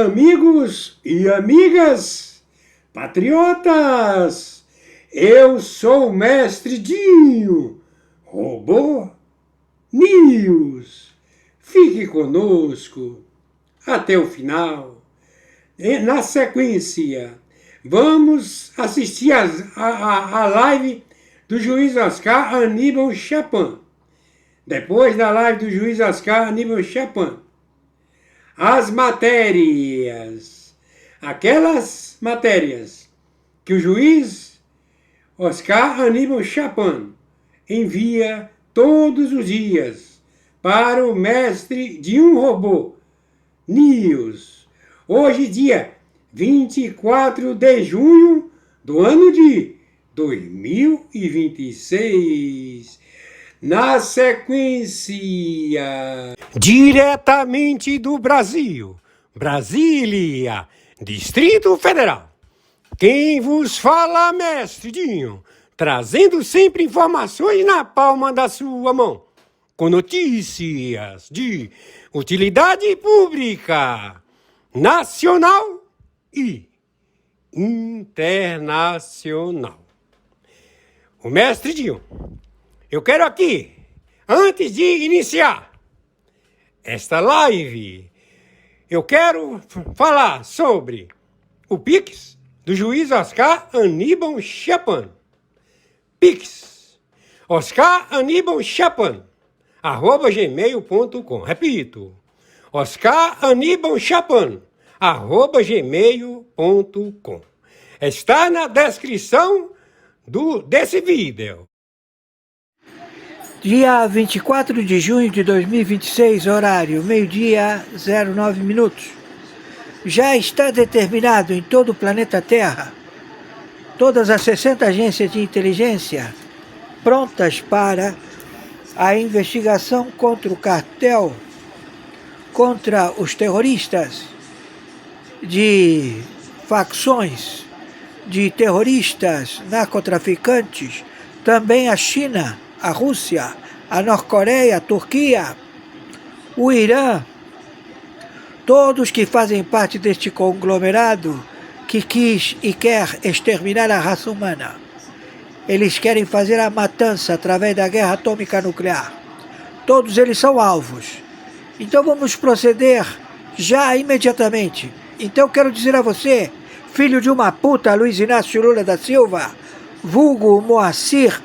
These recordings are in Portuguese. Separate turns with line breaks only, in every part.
Amigos e amigas, patriotas, eu sou o Mestre Dinho, Robô News. Fique conosco até o final. Na sequência, vamos assistir a live do juiz Oscar Aníbal Chapan. Depois da live do juiz Oscar Aníbal Chapan, as matérias, aquelas matérias que o juiz Oscar Aníbal Chapan envia todos os dias para o Mestre de um Robô News. Hoje, dia 24 de junho do ano de 2026. Na sequência, diretamente do Brasil, Brasília, Distrito Federal, quem vos fala, Mestre Dinho, trazendo sempre informações na palma da sua mão, com notícias de utilidade pública, nacional e internacional. O Mestre Dinho, eu quero aqui, antes de iniciar esta live, eu quero falar sobre o Pix do juiz Oscar Aníbal Chapan. Pix, Oscar Aníbal Chapan, @gmail.com. Repito, Oscar Aníbal Chapan, @gmail.com. Está na descrição desse vídeo.
Dia 24 de junho de 2026, horário, meio-dia, 09 minutos. Já está determinado em todo o planeta Terra, todas as 60 agências de inteligência prontas para a investigação contra o cartel, contra os terroristas de facções, de terroristas, narcotraficantes, também a China, a Rússia, a Norte-Coreia, a Turquia, o Irã, todos que fazem parte deste conglomerado que quis e quer exterminar a raça humana. Eles querem fazer a matança através da guerra atômica nuclear. Todos eles são alvos. Então vamos proceder já imediatamente. Então quero dizer a você, filho de uma puta, Luiz Inácio Lula da Silva, vulgo Moacir,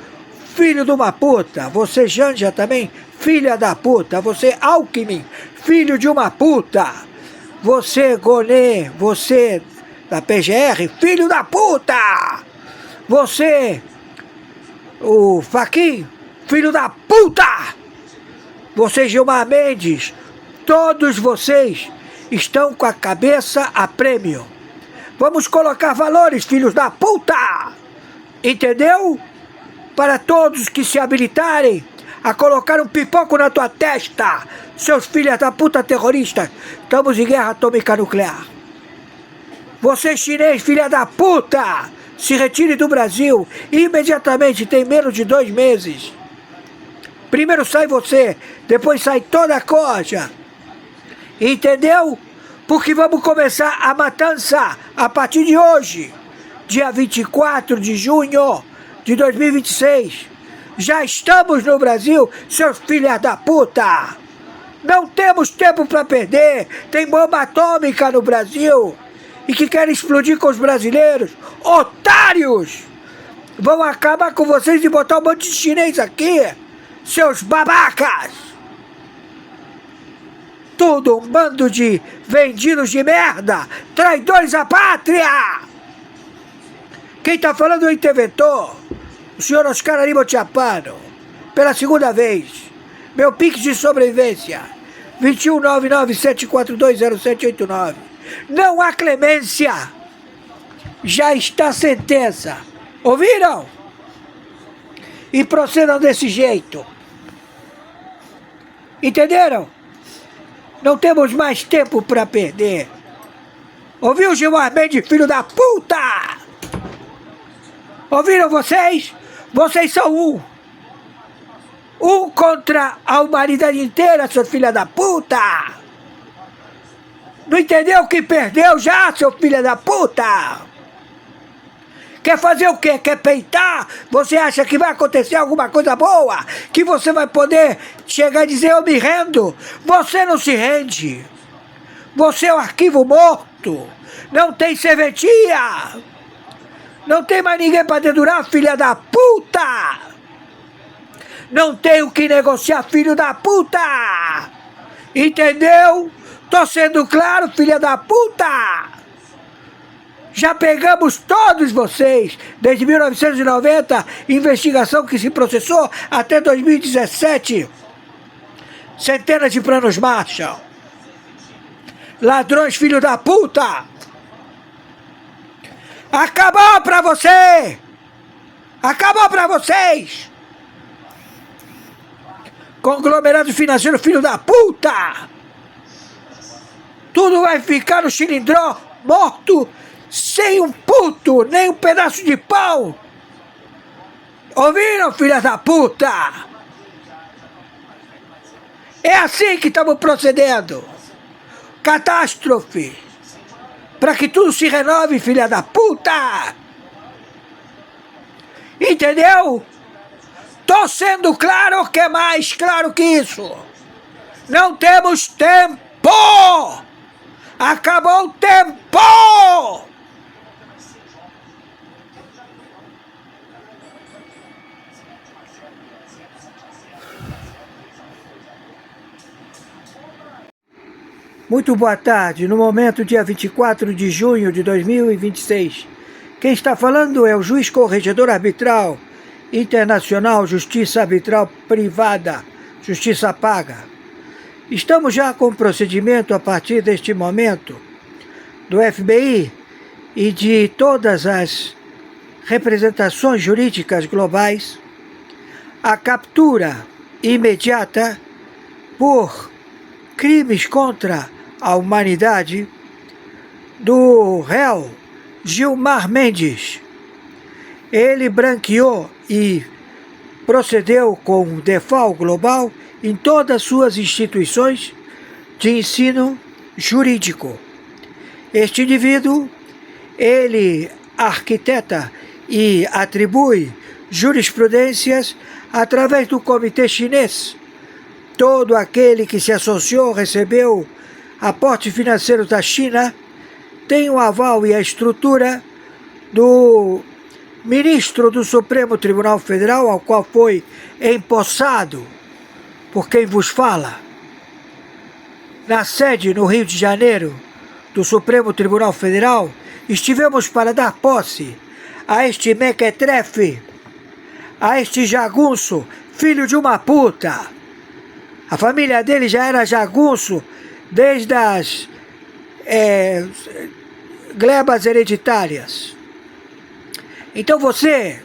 filho de uma puta, você Janja também, filha da puta, você Alckmin, filho de uma puta, você Gonê, você da PGR, filho da puta, você, o Fachin, filho da puta, você Gilmar Mendes, todos vocês estão com a cabeça a prêmio. Vamos colocar valores, filhos da puta, entendeu? Para todos que se habilitarem a colocar um pipoco na tua testa, seus filhos da puta terroristas, estamos em guerra atômica nuclear. Você chinês, filha da puta, se retire do Brasil imediatamente, tem menos de 2 meses. Primeiro sai você, depois sai toda a corja. Entendeu? Porque vamos começar a matança a partir de hoje, dia 24 de junho de 2026. Já estamos no Brasil, seus filhos da puta. Não temos tempo para perder. Tem bomba atômica no Brasil e que querem explodir com os brasileiros. Otários! Vão acabar com vocês e botar um monte de chinês aqui, seus babacas! Tudo um bando de vendidos de merda, traidores à pátria! Quem tá falando é o interventor, o senhor Oscar Aníbal Chapan, pela segunda vez. Meu Pix de sobrevivência, 21997420789. Não há clemência, já está a sentença. Ouviram? E procedam desse jeito. Entenderam? Não temos mais tempo para perder. Ouviu, Gilmar Mendes, filho da puta? Ouviram vocês? Vocês são um contra a humanidade inteira, seus filha da puta! Não entendeu que perdeu já, seu filho da puta? Quer fazer o quê? Quer peitar? Você acha que vai acontecer alguma coisa boa? Que você vai poder chegar e dizer, eu me rendo? Você não se rende. Você é um arquivo morto. Não tem serventia. Não tem mais ninguém para dedurar, filha da puta. Não tem o que negociar, filho da puta. Entendeu? Tô sendo claro, filha da puta. Já pegamos todos vocês, desde 1990, investigação que se processou até 2017. Centenas de planos Marshall. Ladrões, filho da puta. Acabou pra você! Acabou pra vocês! Conglomerado financeiro, filho da puta! Tudo vai ficar no cilindró, morto, sem um puto, nem um pedaço de pau. Ouviram, filha da puta? É assim que estamos procedendo. Catástrofe. Para que tudo se renove, filha da puta. Entendeu? Tô sendo claro ou quer mais claro que isso? Não temos tempo. Acabou o tempo. Muito boa tarde, no momento dia 24 de junho de 2026. Quem está falando é o juiz corregedor arbitral internacional, justiça arbitral privada, justiça paga. Estamos já com o procedimento a partir deste momento do FBI e de todas as representações jurídicas globais, a captura imediata por crimes contra a humanidade do réu Gilmar Mendes. Ele branqueou e procedeu com default global em todas as suas instituições de ensino jurídico. Este indivíduo, ele arquiteta e atribui jurisprudências através do Comitê Chinês. Todo aquele que se associou, recebeu aporte financeiro da China, tem o aval e a estrutura do ministro do Supremo Tribunal Federal, ao qual foi empossado por quem vos fala, na sede no Rio de Janeiro do Supremo Tribunal Federal. Estivemos para dar posse a este mequetrefe, a este jagunço, filho de uma puta. A família dele já era jagunço desde as glebas hereditárias. Então você,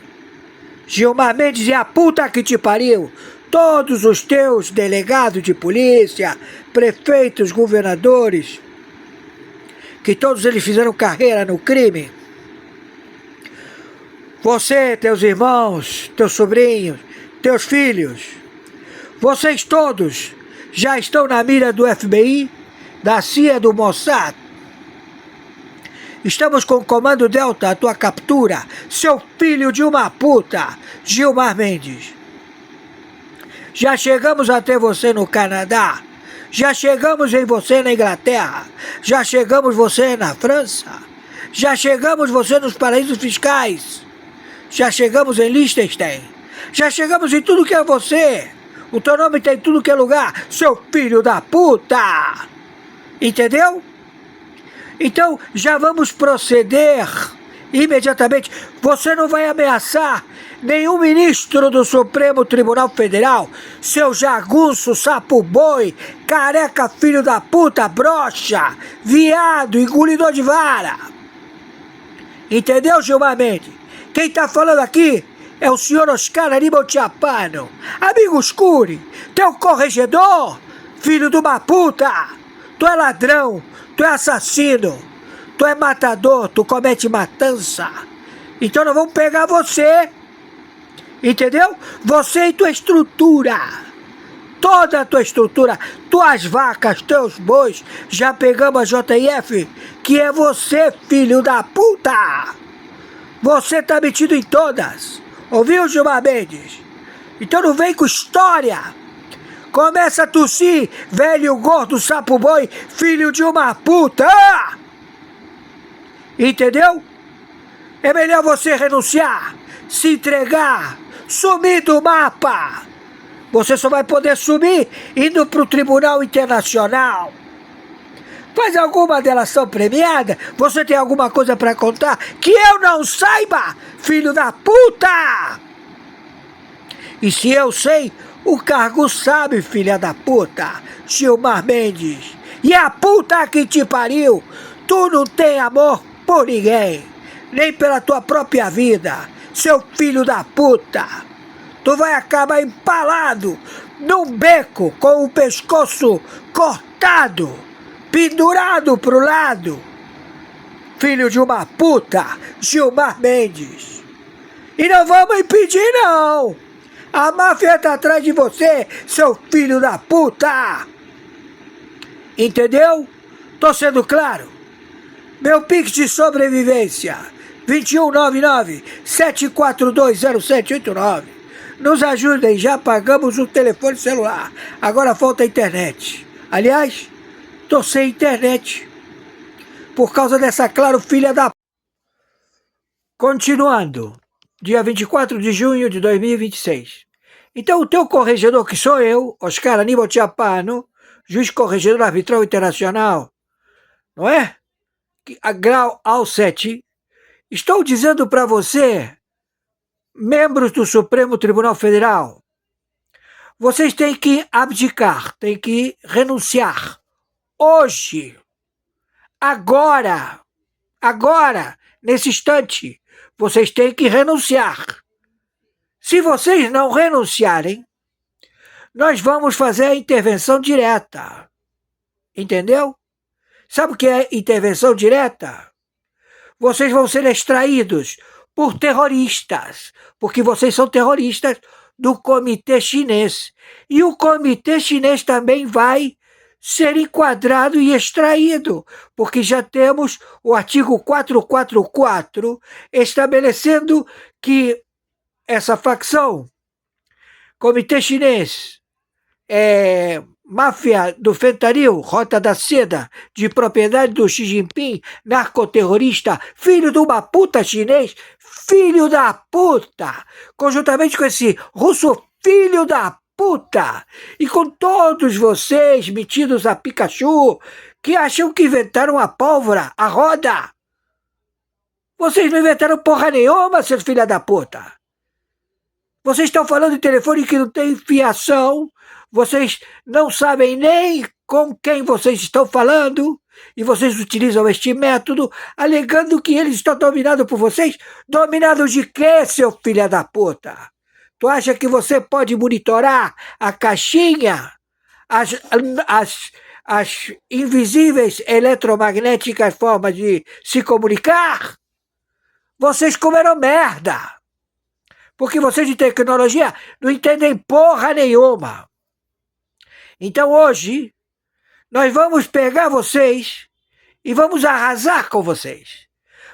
Gilmar Mendes, e a puta que te pariu, todos os teus delegados de polícia, prefeitos, governadores, que todos eles fizeram carreira no crime, você, teus irmãos, teus sobrinhos, teus filhos, vocês todos já estão na mira do FBI, da CIA, do Mossad. Estamos com o Comando Delta, a tua captura, seu filho de uma puta, Gilmar Mendes. Já chegamos até você no Canadá, já chegamos em você na Inglaterra, já chegamos você na França, já chegamos você nos paraísos fiscais, já chegamos em Liechtenstein, já chegamos em tudo que é você. O teu nome tem tudo que é lugar, seu filho da puta! Entendeu? Então, já vamos proceder imediatamente. Você não vai ameaçar nenhum ministro do Supremo Tribunal Federal, seu jagunço, sapo boi, careca, filho da puta, broxa, viado, engolidor de vara. Entendeu, Gilmar Mendes? Quem tá falando aqui é o senhor Oscar Aníbal Chiapano, amigo Scuri, teu corregedor, filho de uma puta. Tu é ladrão, tu é assassino, tu é matador, tu comete matança. Então nós vamos pegar você, entendeu? Você e tua estrutura, toda a tua estrutura, tuas vacas, teus bois, já pegamos a JF, que é você, filho da puta! Você tá metido em todas, ouviu, Gilmar Mendes? Então não vem com história! Começa a tossir, velho gordo sapo boi, filho de uma puta! Entendeu? É melhor você renunciar, se entregar, sumir do mapa. Você só vai poder sumir indo para o Tribunal Internacional. Faz alguma delação premiada? Você tem alguma coisa para contar que eu não saiba, filho da puta? E se eu sei, o cargo sabe, filha da puta, Gilmar Mendes. E a puta que te pariu, tu não tem amor por ninguém, nem pela tua própria vida, seu filho da puta. Tu vai acabar empalado num beco com o pescoço cortado, pendurado pro lado. Filho de uma puta, Gilmar Mendes. E não vamos impedir, não. A máfia tá atrás de você, seu filho da puta. Entendeu? Tô sendo claro? Meu Pix de sobrevivência, 2199-7420789. Nos ajudem, já pagamos o telefone celular. Agora falta a internet. Aliás, tô sem internet. Por causa dessa, claro, filha da... Continuando. Dia 24 de junho de 2026. Então o teu corregedor, que sou eu, Oscar Aníbal Chiapano, juiz corregedor arbitral internacional, não é? A grau AO7, estou dizendo para você, membros do Supremo Tribunal Federal, vocês têm que abdicar, têm que renunciar. Hoje, agora, nesse instante, vocês têm que renunciar. Se vocês não renunciarem, nós vamos fazer a intervenção direta. Entendeu? Sabe o que é intervenção direta? Vocês vão ser extraídos por terroristas, porque vocês são terroristas do Comitê Chinês. E o Comitê Chinês também vai ser enquadrado e extraído, porque já temos o artigo 444 estabelecendo que essa facção, Comitê Chinês, máfia do fentanil, Rota da Seda, de propriedade do Xi Jinping, narcoterrorista, filho de uma puta chinês, filho da puta, conjuntamente com esse russo filho da puta, e com todos vocês metidos a Pikachu, que acham que inventaram a pólvora, a roda. Vocês não inventaram porra nenhuma, seus filha da puta. Vocês estão falando em telefone que não tem fiação, vocês não sabem nem com quem vocês estão falando, e vocês utilizam este método, alegando que eles estão dominados por vocês. Dominados de quê, seu filho da puta? Tu acha que você pode monitorar a caixinha, as invisíveis eletromagnéticas formas de se comunicar? Vocês comeram merda. Porque vocês de tecnologia não entendem porra nenhuma. Então hoje, nós vamos pegar vocês e vamos arrasar com vocês.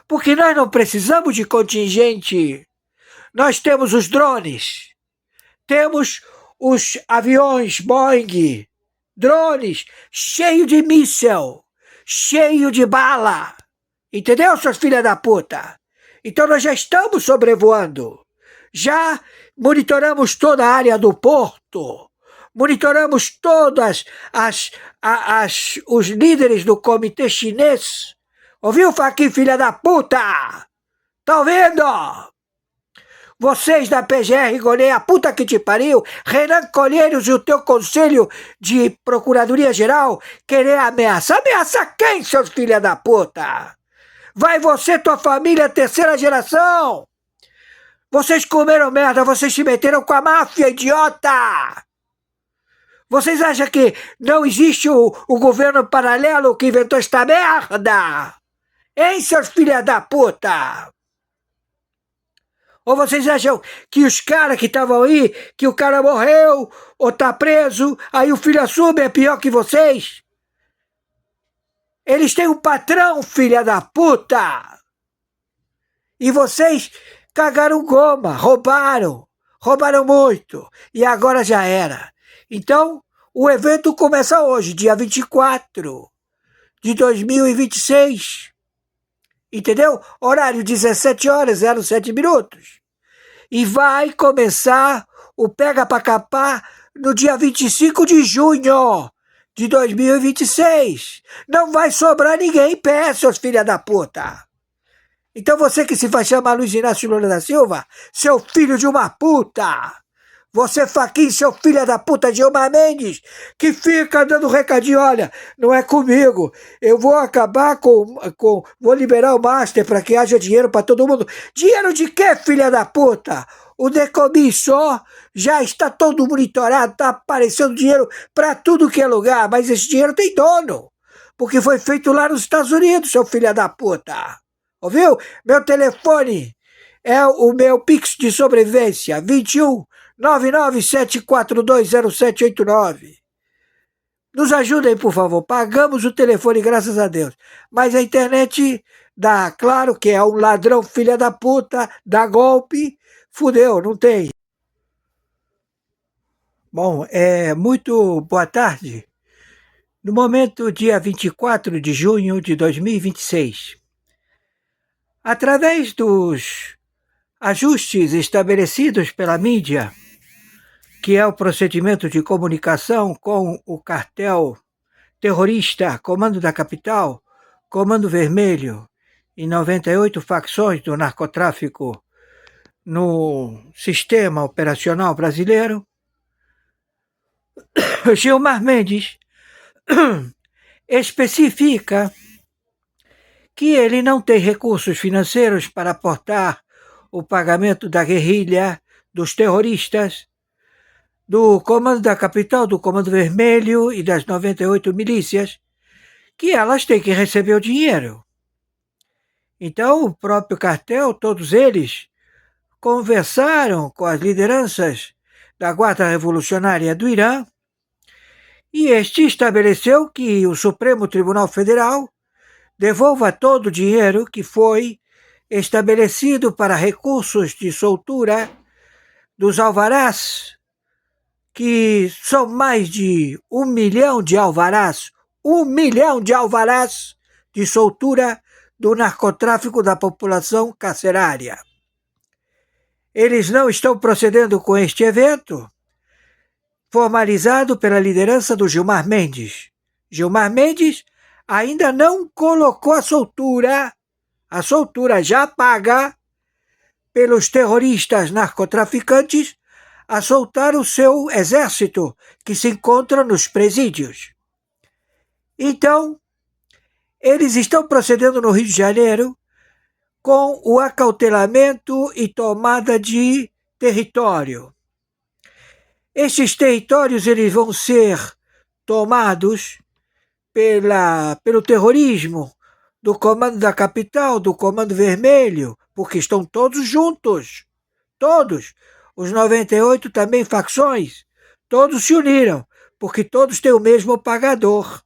Porque nós não precisamos de contingente. Nós temos os drones, temos os aviões Boeing, drones cheios de míssil, cheio de bala. Entendeu, suas filhas da puta? Então nós já estamos sobrevoando. Já monitoramos toda a área do porto, monitoramos todas os líderes do Comitê Chinês. Ouviu, Fachin, filha da puta? Tá ouvindo? Vocês da PGR Goleia, a puta que te pariu, Renan Colheiros e o teu Conselho de Procuradoria-Geral querer ameaçar. Ameaça quem, seus filha da puta? Vai você, tua família, terceira geração. Vocês comeram merda, vocês se meteram com a máfia, idiota! Vocês acham que não existe o governo paralelo que inventou esta merda? Hein, seus filha da puta? Ou vocês acham que os caras que estavam aí, que o cara morreu ou tá preso, aí o filho assume é pior que vocês? Eles têm um patrão, filha da puta! E vocês cagaram goma, roubaram muito, e agora já era. Então, o evento começa hoje, dia 24 de 2026. Entendeu? Horário 17 horas, 07 minutos. E vai começar o Pega Pra Capar no dia 25 de junho de 2026. Não vai sobrar ninguém em pé, seus filha da puta. Então você que se faz chamar Luiz Inácio Lula da Silva, seu filho de uma puta. Você, Faquin, seu filho da puta Gilmar Mendes, que fica dando recadinho, olha, não é comigo, eu vou acabar vou liberar o Master para que haja dinheiro para todo mundo. Dinheiro de quê, filha da puta? O decomisso já está todo monitorado, está aparecendo dinheiro para tudo que é lugar, mas esse dinheiro tem dono, porque foi feito lá nos Estados Unidos, seu filho da puta. Ouviu? Meu telefone é o meu Pix de sobrevivência, 21 997420789. Nos ajudem, por favor. Pagamos o telefone, graças a Deus. Mas a internet dá, claro que é um ladrão filha da puta, dá golpe, fudeu, não tem. Bom, muito boa tarde. No momento, dia 24 de junho de 2026. Através dos ajustes estabelecidos pela mídia, que é o procedimento de comunicação com o cartel terrorista Comando da Capital, Comando Vermelho e 98 facções do narcotráfico no sistema operacional brasileiro, Gilmar Mendes especifica que ele não tem recursos financeiros para aportar o pagamento da guerrilha, dos terroristas, do Comando da Capital, do Comando Vermelho e das 98 milícias, que elas têm que receber o dinheiro. Então, o próprio cartel, todos eles, conversaram com as lideranças da Guarda Revolucionária do Irã e este estabeleceu que o Supremo Tribunal Federal devolva todo o dinheiro que foi estabelecido para recursos de soltura dos alvarás, que são mais de 1 milhão de alvarás, 1 milhão de alvarás de soltura do narcotráfico da população carcerária. Eles não estão procedendo com este evento, formalizado pela liderança do Gilmar Mendes. Gilmar Mendes ainda não colocou a soltura já paga pelos terroristas narcotraficantes, a soltar o seu exército, que se encontra nos presídios. Então, eles estão procedendo no Rio de Janeiro com o acautelamento e tomada de território. Estes territórios eles vão ser tomados pelo terrorismo do Comando da Capital, do Comando Vermelho, porque estão todos juntos, todos. Os 98 também facções, todos se uniram, porque todos têm o mesmo pagador.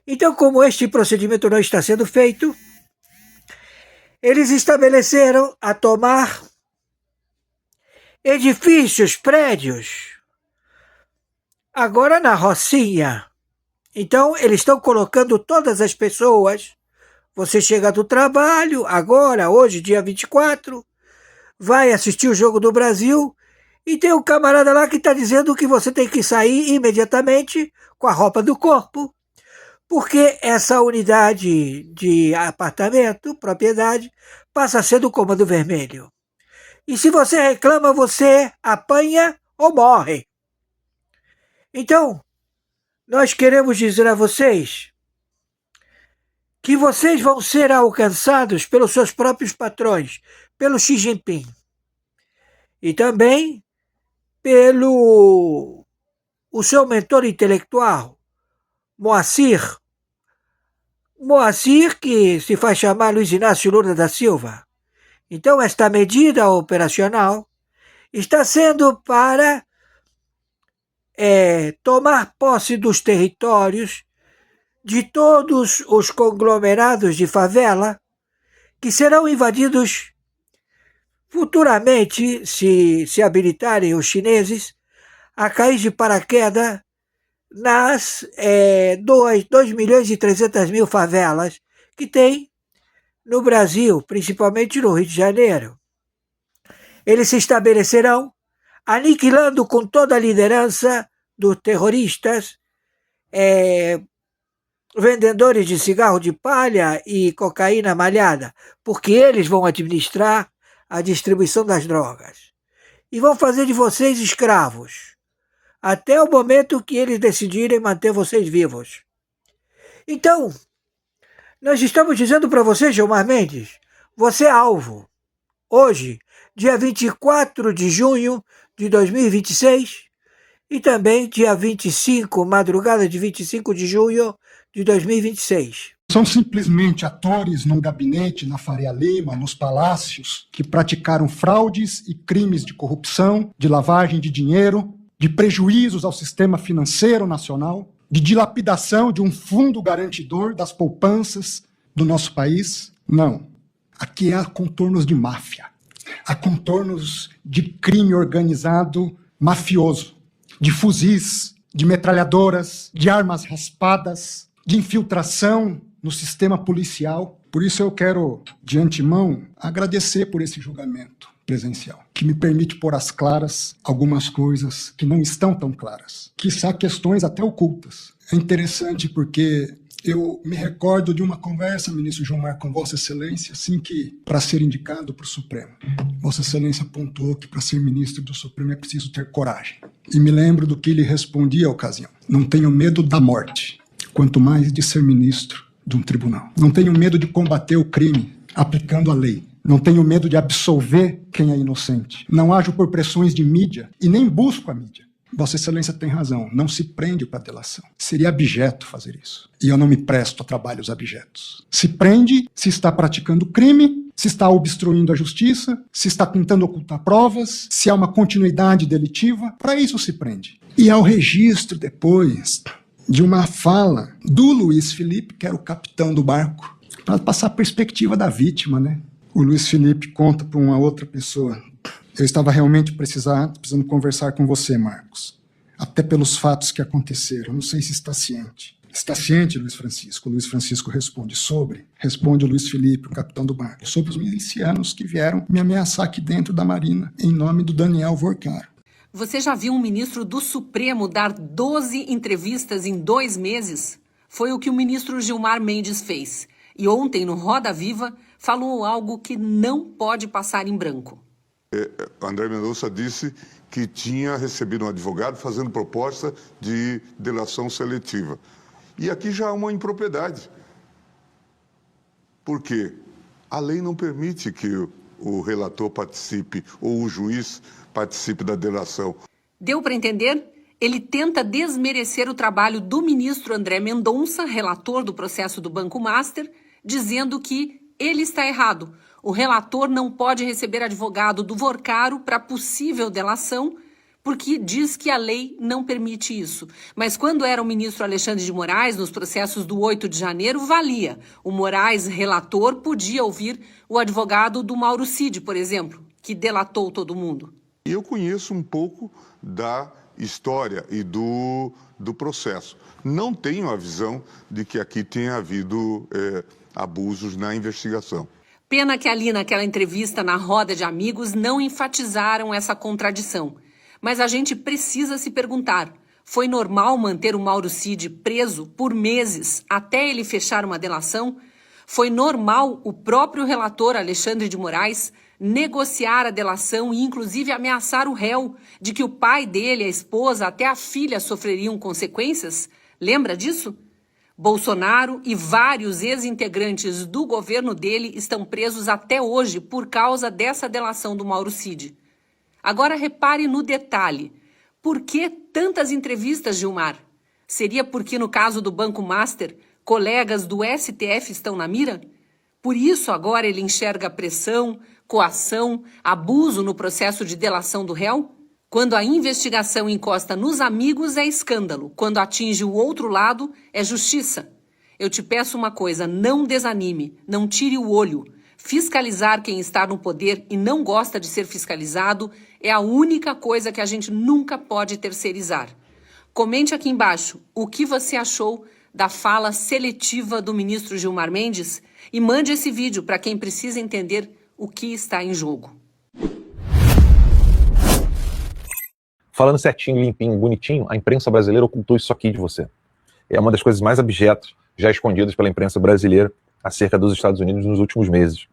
Então, como este procedimento não está sendo feito, eles estabeleceram a tomar edifícios, prédios, agora na Rocinha. Então, eles estão colocando todas as pessoas. Você chega do trabalho, agora, hoje, dia 24, vai assistir o Jogo do Brasil e tem um camarada lá que está dizendo que você tem que sair imediatamente com a roupa do corpo, porque essa unidade de apartamento, propriedade, passa a ser do Comando Vermelho. E se você reclama, você apanha ou morre. Então, nós queremos dizer a vocês que vocês vão ser alcançados pelos seus próprios patrões, pelo Xi Jinping, e também pelo o seu mentor intelectual, Moacir, que se faz chamar Luiz Inácio Lula da Silva. Então, esta medida operacional está sendo para tomar posse dos territórios de todos os conglomerados de favela que serão invadidos futuramente, se habilitarem os chineses, a cair de paraquedas nas 2 milhões e 300 mil favelas que tem no Brasil, principalmente no Rio de Janeiro. Eles se estabelecerão aniquilando com toda a liderança dos terroristas, vendedores de cigarro de palha e cocaína malhada, porque eles vão administrar a distribuição das drogas. E vão fazer de vocês escravos, até o momento que eles decidirem manter vocês vivos. Então, nós estamos dizendo para você, Gilmar Mendes, você é alvo. Hoje, dia 24 de junho de 2026, e também dia 25, madrugada de 25 de junho de 2026.
São simplesmente atores num gabinete na Faria Lima, nos palácios, que praticaram fraudes e crimes de corrupção, de lavagem de dinheiro, de prejuízos ao sistema financeiro nacional, de dilapidação de um fundo garantidor das poupanças do nosso país. Não. Aqui há contornos de máfia, há contornos de crime organizado mafioso, de fuzis, de metralhadoras, de armas raspadas, de infiltração no sistema policial. Por isso eu quero, de antemão, agradecer por esse julgamento presencial, que me permite pôr às claras algumas coisas que não estão tão claras, quiçá questões até ocultas. É interessante porque eu me recordo de uma conversa, ministro Gilmar, com Vossa Excelência, assim que, para ser indicado para o Supremo, Vossa Excelência apontou que para ser ministro do Supremo é preciso ter coragem. E me lembro do que ele respondia à ocasião: não tenho medo da morte, quanto mais de ser ministro de um tribunal. Não tenho medo de combater o crime aplicando a lei. Não tenho medo de absolver quem é inocente. Não ajo por pressões de mídia e nem busco a mídia. Vossa Excelência tem razão, não se prende para delação. Seria abjeto fazer isso. E eu não me presto a trabalhos abjetos. Se prende se está praticando crime, se está obstruindo a justiça, se está tentando ocultar provas, se há uma continuidade delitiva. Para isso se prende. E há o registro depois de uma fala do Luiz Felipe, que era o capitão do barco, para passar a perspectiva da vítima, né? O Luiz Felipe conta para uma outra pessoa: eu estava realmente precisando conversar com você, Marcos, até pelos fatos que aconteceram. Não sei se está ciente. Está ciente, Luiz Francisco? O Luiz Francisco responde responde o Luiz Felipe, o capitão do barco, sobre os milicianos que vieram me ameaçar aqui dentro da Marina, em nome do Daniel Vorcaro.
Você já viu um ministro do Supremo dar 12 entrevistas em 2 meses? Foi o que o ministro Gilmar Mendes fez. E ontem, no Roda Viva, falou algo que não pode passar em branco.
André Mendonça disse que tinha recebido um advogado fazendo proposta de delação seletiva. E aqui já há uma impropriedade. Por quê? A lei não permite que o relator participe ou o juiz participe da delação.
Deu para entender? Ele tenta desmerecer o trabalho do ministro André Mendonça, relator do processo do Banco Master, dizendo que ele está errado. O relator não pode receber advogado do Vorcaro para possível delação, porque diz que a lei não permite isso. Mas quando era o ministro Alexandre de Moraes, nos processos do 8 de janeiro, valia. O Moraes, relator, podia ouvir o advogado do Mauro Cid, por exemplo, que delatou todo mundo.
Eu conheço um pouco da história e do processo. Não tenho a visão de que aqui tenha havido abusos na investigação.
Pena que ali naquela entrevista na roda de amigos não enfatizaram essa contradição. Mas a gente precisa se perguntar, foi normal manter o Mauro Cid preso por meses até ele fechar uma delação? Foi normal o próprio relator Alexandre de Moraes negociar a delação e inclusive ameaçar o réu de que o pai dele, a esposa, até a filha sofreriam consequências? Lembra disso? Bolsonaro e vários ex-integrantes do governo dele estão presos até hoje por causa dessa delação do Mauro Cid. Agora repare no detalhe. Por que tantas entrevistas, Gilmar? Seria porque no caso do Banco Master, colegas do STF estão na mira? Por isso agora ele enxerga pressão, coação, abuso no processo de delação do réu? Quando a investigação encosta nos amigos é escândalo, quando atinge o outro lado é justiça. Eu te peço uma coisa, não desanime, não tire o olho. Fiscalizar quem está no poder e não gosta de ser fiscalizado é a única coisa que a gente nunca pode terceirizar. Comente aqui embaixo o que você achou da fala seletiva do ministro Gilmar Mendes e mande esse vídeo para quem precisa entender o que está em jogo.
Falando certinho, limpinho, bonitinho, a imprensa brasileira ocultou isso aqui de você. É uma das coisas mais abjetas já escondidas pela imprensa brasileira acerca dos Estados Unidos nos últimos meses.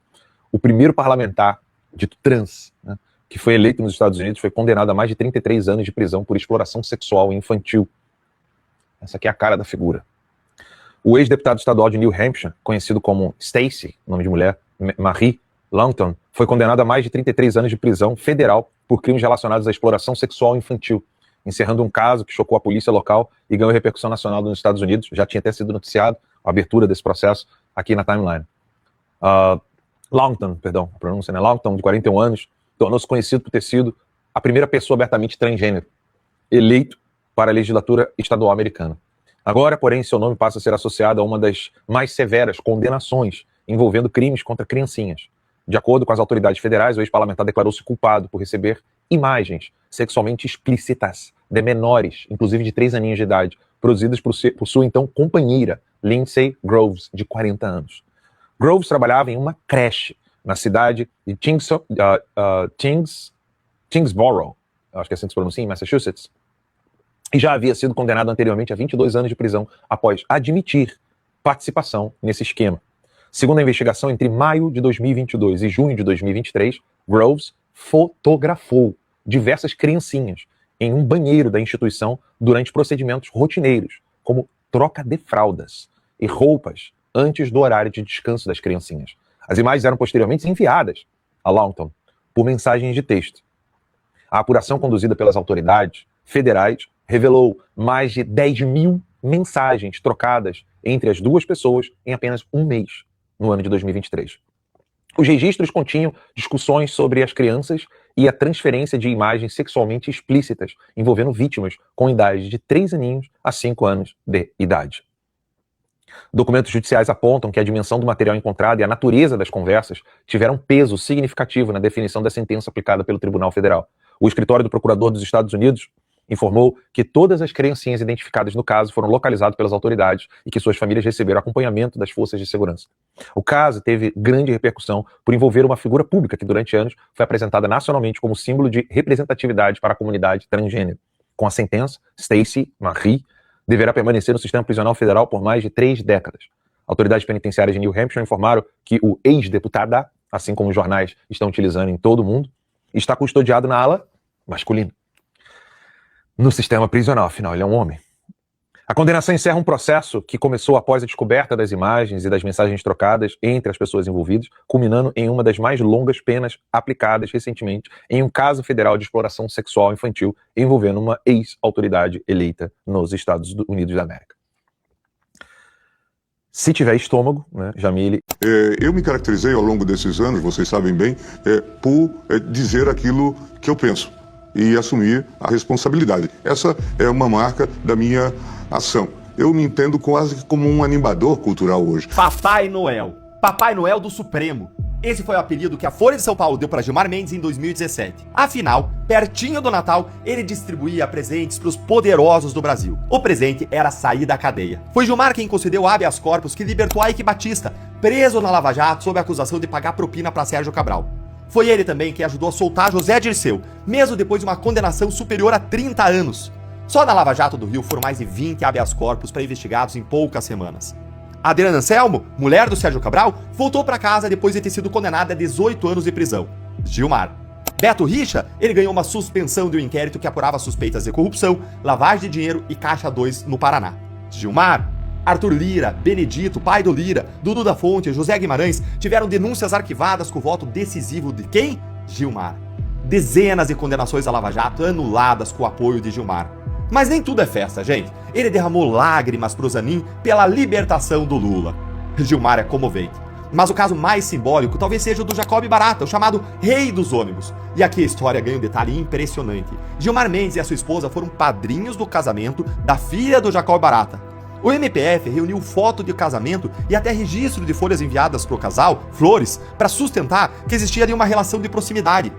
O primeiro parlamentar, dito trans, né, que foi eleito nos Estados Unidos, foi condenado a mais de 33 anos de prisão por exploração sexual infantil. Essa aqui é a cara da figura. O ex-deputado estadual de New Hampshire, conhecido como Stacey, nome de mulher, Marie Longton, foi condenado a mais de 33 anos de prisão federal por crimes relacionados à exploração sexual infantil, encerrando um caso que chocou a polícia local e ganhou repercussão nacional nos Estados Unidos. Já tinha até sido noticiado a abertura desse processo aqui na timeline. Longton, a pronúncia, né? Longton, de 41 anos, tornou-se conhecido por ter sido a primeira pessoa abertamente transgênero eleito para a legislatura estadual americana. Agora, porém, seu nome passa a ser associado a uma das mais severas condenações envolvendo crimes contra criancinhas. De acordo com as autoridades federais, o ex-parlamentar declarou-se culpado por receber imagens sexualmente explícitas de menores, inclusive de 3 aninhos de idade, produzidas por sua então companheira, Lindsay Groves, de 40 anos. Groves trabalhava em uma creche na cidade de Tyngsboro, acho que é assim que se pronuncia, em Massachusetts, e já havia sido condenado anteriormente a 22 anos de prisão após admitir participação nesse esquema. Segundo a investigação, entre maio de 2022 e junho de 2023, Groves fotografou diversas criancinhas em um banheiro da instituição durante procedimentos rotineiros, como troca de fraldas e roupas antes do horário de descanso das criancinhas. As imagens eram posteriormente enviadas a Longton por mensagens de texto. A apuração conduzida pelas autoridades federais revelou mais de 10 mil mensagens trocadas entre as duas pessoas em apenas um mês, no ano de 2023. Os registros continham discussões sobre as crianças e a transferência de imagens sexualmente explícitas envolvendo vítimas com idade de 3 aninhos a 5 anos de idade. Documentos judiciais apontam que a dimensão do material encontrado e a natureza das conversas tiveram peso significativo na definição da sentença aplicada pelo Tribunal Federal. O escritório do Procurador dos Estados Unidos informou que todas as criancinhas identificadas no caso foram localizadas pelas autoridades e que suas famílias receberam acompanhamento das forças de segurança. O caso teve grande repercussão por envolver uma figura pública que durante anos foi apresentada nacionalmente como símbolo de representatividade para a comunidade transgênero. Com a sentença, Stacey Marie deverá permanecer no sistema prisional federal por mais de 3 décadas. Autoridades penitenciárias de New Hampshire informaram que o ex-deputada, assim como os jornais estão utilizando em todo o mundo, está custodiado na ala masculina no sistema prisional, afinal ele é um homem. A condenação encerra um processo que começou após a descoberta das imagens e das mensagens trocadas entre as pessoas envolvidas, culminando em uma das mais longas penas aplicadas recentemente em um caso federal de exploração sexual infantil envolvendo uma ex-autoridade eleita nos Estados Unidos da América. Se tiver estômago, né, Jamile...
Eu me caracterizei ao longo desses anos, vocês sabem bem, por dizer aquilo que eu penso e assumir a responsabilidade. Essa é uma marca da minha ação. Eu me entendo quase como um animador cultural hoje.
Papai Noel. Papai Noel do Supremo. Esse foi o apelido que a Folha de São Paulo deu para Gilmar Mendes em 2017. Afinal, pertinho do Natal, ele distribuía presentes para os poderosos do Brasil. O presente era sair da cadeia. Foi Gilmar quem concedeu o habeas corpus que libertou Eike Batista, preso na Lava Jato sob a acusação de pagar propina para Sérgio Cabral. Foi ele também que ajudou a soltar José Dirceu, mesmo depois de uma condenação superior a 30 anos. Só na Lava Jato do Rio foram mais de 20 habeas corpus para investigados em poucas semanas. Adriana Anselmo, mulher do Sérgio Cabral, voltou para casa depois de ter sido condenada a 18 anos de prisão. Gilmar. Beto Richa, ele ganhou uma suspensão de um inquérito que apurava suspeitas de corrupção, lavagem de dinheiro e Caixa 2 no Paraná. Gilmar. Arthur Lira, Benedito, pai do Lira, Dudu da Fonte e José Guimarães tiveram denúncias arquivadas com o voto decisivo de quem? Gilmar. Dezenas de condenações à Lava Jato anuladas com o apoio de Gilmar. Mas nem tudo é festa, gente. Ele derramou lágrimas pro Zanin pela libertação do Lula. Gilmar é comovente. Mas o caso mais simbólico talvez seja o do Jacob Barata, o chamado Rei dos Ônibus. E aqui a história ganha um detalhe impressionante. Gilmar Mendes e a sua esposa foram padrinhos do casamento da filha do Jacob Barata. O MPF reuniu foto de casamento e até registro de folhas enviadas para o casal, flores, para sustentar que existia ali uma relação de proximidade.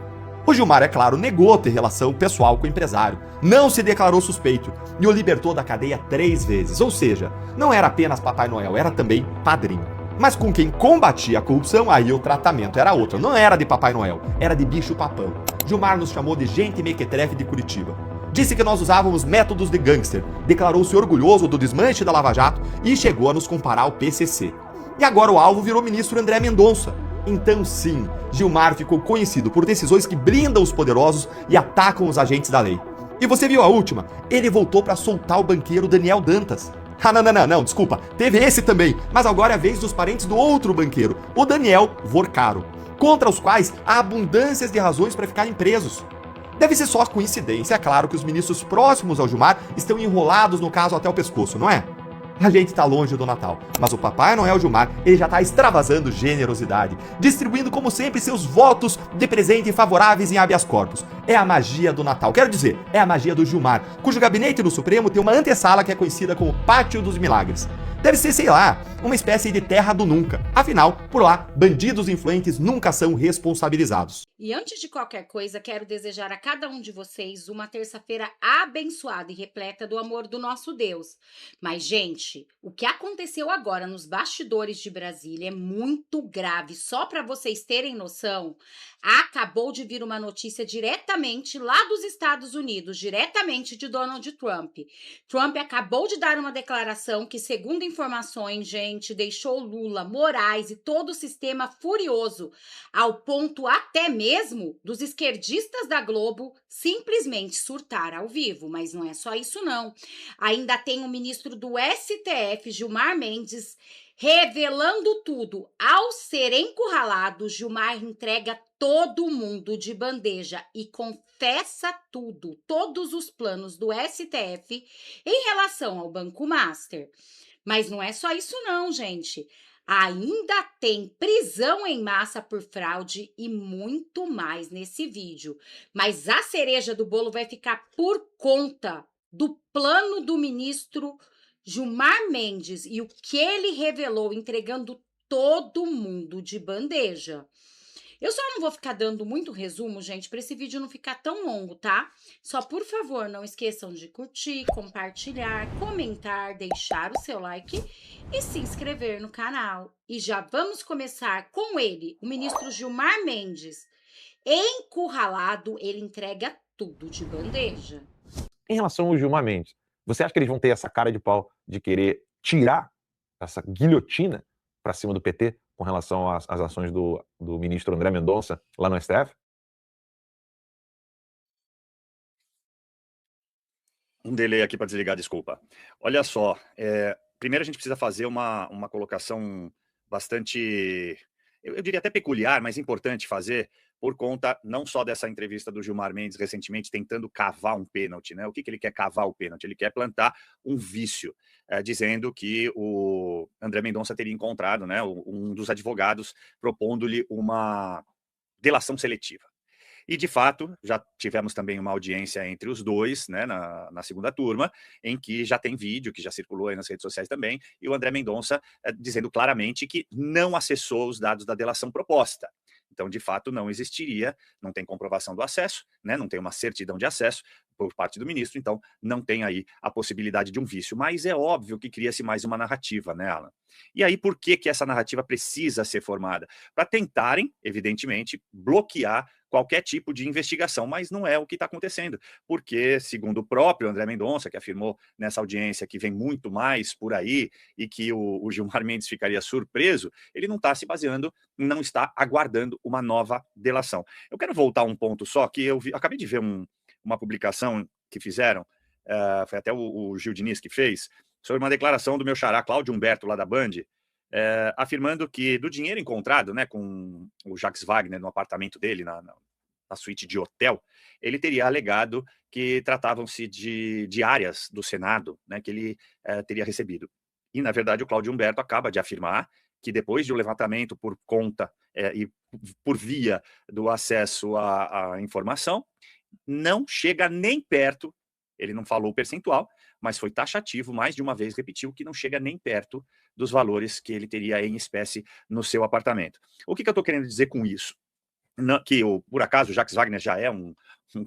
O Gilmar, é claro, negou ter relação pessoal com o empresário, não se declarou suspeito e o libertou da cadeia 3 vezes, ou seja, não era apenas Papai Noel, era também padrinho. Mas com quem combatia a corrupção, aí o tratamento era outro, não era de Papai Noel, era de bicho-papão. Gilmar nos chamou de gente mequetrefe de Curitiba. Disse que nós usávamos métodos de gangster, declarou-se orgulhoso do desmanche da Lava Jato e chegou a nos comparar ao PCC. E agora o alvo virou o ministro André Mendonça. Então sim, Gilmar ficou conhecido por decisões que blindam os poderosos e atacam os agentes da lei. E você viu a última? Ele voltou para soltar o banqueiro Daniel Dantas. Ah, não, desculpa, teve esse também, mas agora é a vez dos parentes do outro banqueiro, o Daniel Vorcaro, contra os quais há abundâncias de razões para ficarem presos. Deve ser só coincidência, é claro, que os ministros próximos ao Gilmar estão enrolados no caso até o pescoço, não é? A gente tá longe do Natal, mas o Papai Noel Gilmar, ele já tá extravasando generosidade, distribuindo como sempre seus votos de presente favoráveis em habeas corpus. É a magia do Natal, quero dizer, é a magia do Gilmar, cujo gabinete no Supremo tem uma antessala que é conhecida como Pátio dos Milagres. Deve ser, sei lá, uma espécie de terra do nunca. Afinal, por lá, bandidos influentes nunca são responsabilizados.
E antes de qualquer coisa, quero desejar a cada um de vocês uma terça-feira abençoada e repleta do amor do nosso Deus. Mas, gente, o que aconteceu agora nos bastidores de Brasília é muito grave. Só para vocês terem noção, acabou de vir uma notícia diretamente lá dos Estados Unidos, diretamente de Donald Trump. Trump acabou de dar uma declaração que, segundo informações, gente, deixou Lula, Moraes e todo o sistema furioso, ao ponto até mesmo dos esquerdistas da Globo simplesmente surtar ao vivo. Mas não é só isso, não. Ainda tem o ministro do STF, Gilmar Mendes, revelando tudo. Ao ser encurralado, Gilmar entrega todo mundo de bandeja e confessa tudo, todos os planos do STF em relação ao Banco Master. Mas não é só isso não, gente. Ainda tem prisão em massa por fraude e muito mais nesse vídeo. Mas a cereja do bolo vai ficar por conta do plano do ministro Gilmar Mendes e o que ele revelou, entregando todo mundo de bandeja. Eu só não vou ficar dando muito resumo, gente, para esse vídeo não ficar tão longo, tá? Só, por favor, não esqueçam de curtir, compartilhar, comentar, deixar o seu like e se inscrever no canal. E já vamos começar com ele, o ministro Gilmar Mendes. Encurralado, ele entrega tudo de bandeja.
Em relação ao Gilmar Mendes, você acha que eles vão ter essa cara de pau de querer tirar essa guilhotina para cima do PT com relação às ações do ministro André Mendonça lá no STF?
Um delay aqui para desligar, desculpa. Olha só, primeiro a gente precisa fazer uma colocação bastante, eu diria até peculiar, mas importante fazer, por conta não só dessa entrevista do Gilmar Mendes recentemente tentando cavar um pênalti, né? O que ele quer cavar o pênalti? Ele quer plantar um vício, dizendo que o André Mendonça teria encontrado, né, um dos advogados propondo-lhe uma delação seletiva. E, de fato, já tivemos também uma audiência entre os dois, né, na segunda turma, em que já tem vídeo, que já circulou aí nas redes sociais também, e o André Mendonça dizendo claramente que não acessou os dados da delação proposta. Então, de fato, não existiria, não tem comprovação do acesso, né, não tem uma certidão de acesso por parte do ministro, então não tem aí a possibilidade de um vício. Mas é óbvio que cria-se mais uma narrativa, né, Alan? E aí, por que essa narrativa precisa ser formada? Para tentarem, evidentemente, bloquear qualquer tipo de investigação, mas não é o que está acontecendo, porque, segundo o próprio André Mendonça, que afirmou nessa audiência que vem muito mais por aí e que o Gilmar Mendes ficaria surpreso, ele não está se baseando, não está aguardando uma nova delação. Eu quero voltar a um ponto só, que eu acabei de ver uma publicação que fizeram, foi até o Gil Diniz que fez, sobre uma declaração do meu xará Cláudio Humberto, lá da Band, afirmando que do dinheiro encontrado, né, com o Jacques Wagner no apartamento dele, na suíte de hotel, ele teria alegado que tratavam-se de diárias do Senado, né, que ele teria recebido. E, na verdade, o Cláudio Humberto acaba de afirmar que depois de um levantamento por conta e por via do acesso à informação, não chega nem perto, ele não falou o percentual, mas foi taxativo, mais de uma vez repetiu que não chega nem perto dos valores que ele teria em espécie no seu apartamento. O que eu estou querendo dizer com isso? Não, que, por acaso, o Jacques Wagner já é um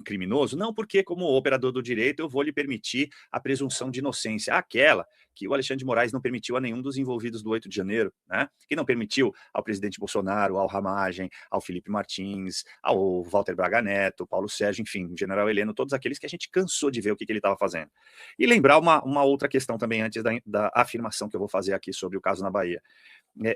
criminoso? Não, porque como operador do direito eu vou lhe permitir a presunção de inocência, aquela que o Alexandre de Moraes não permitiu a nenhum dos envolvidos do 8 de janeiro, né? Que não permitiu ao presidente Bolsonaro, ao Ramagem, ao Felipe Martins, ao Walter Braga Neto, Paulo Sérgio, enfim, o general Heleno, todos aqueles que a gente cansou de ver o que ele estava fazendo. E lembrar uma outra questão também, antes da afirmação que eu vou fazer aqui sobre o caso na Bahia.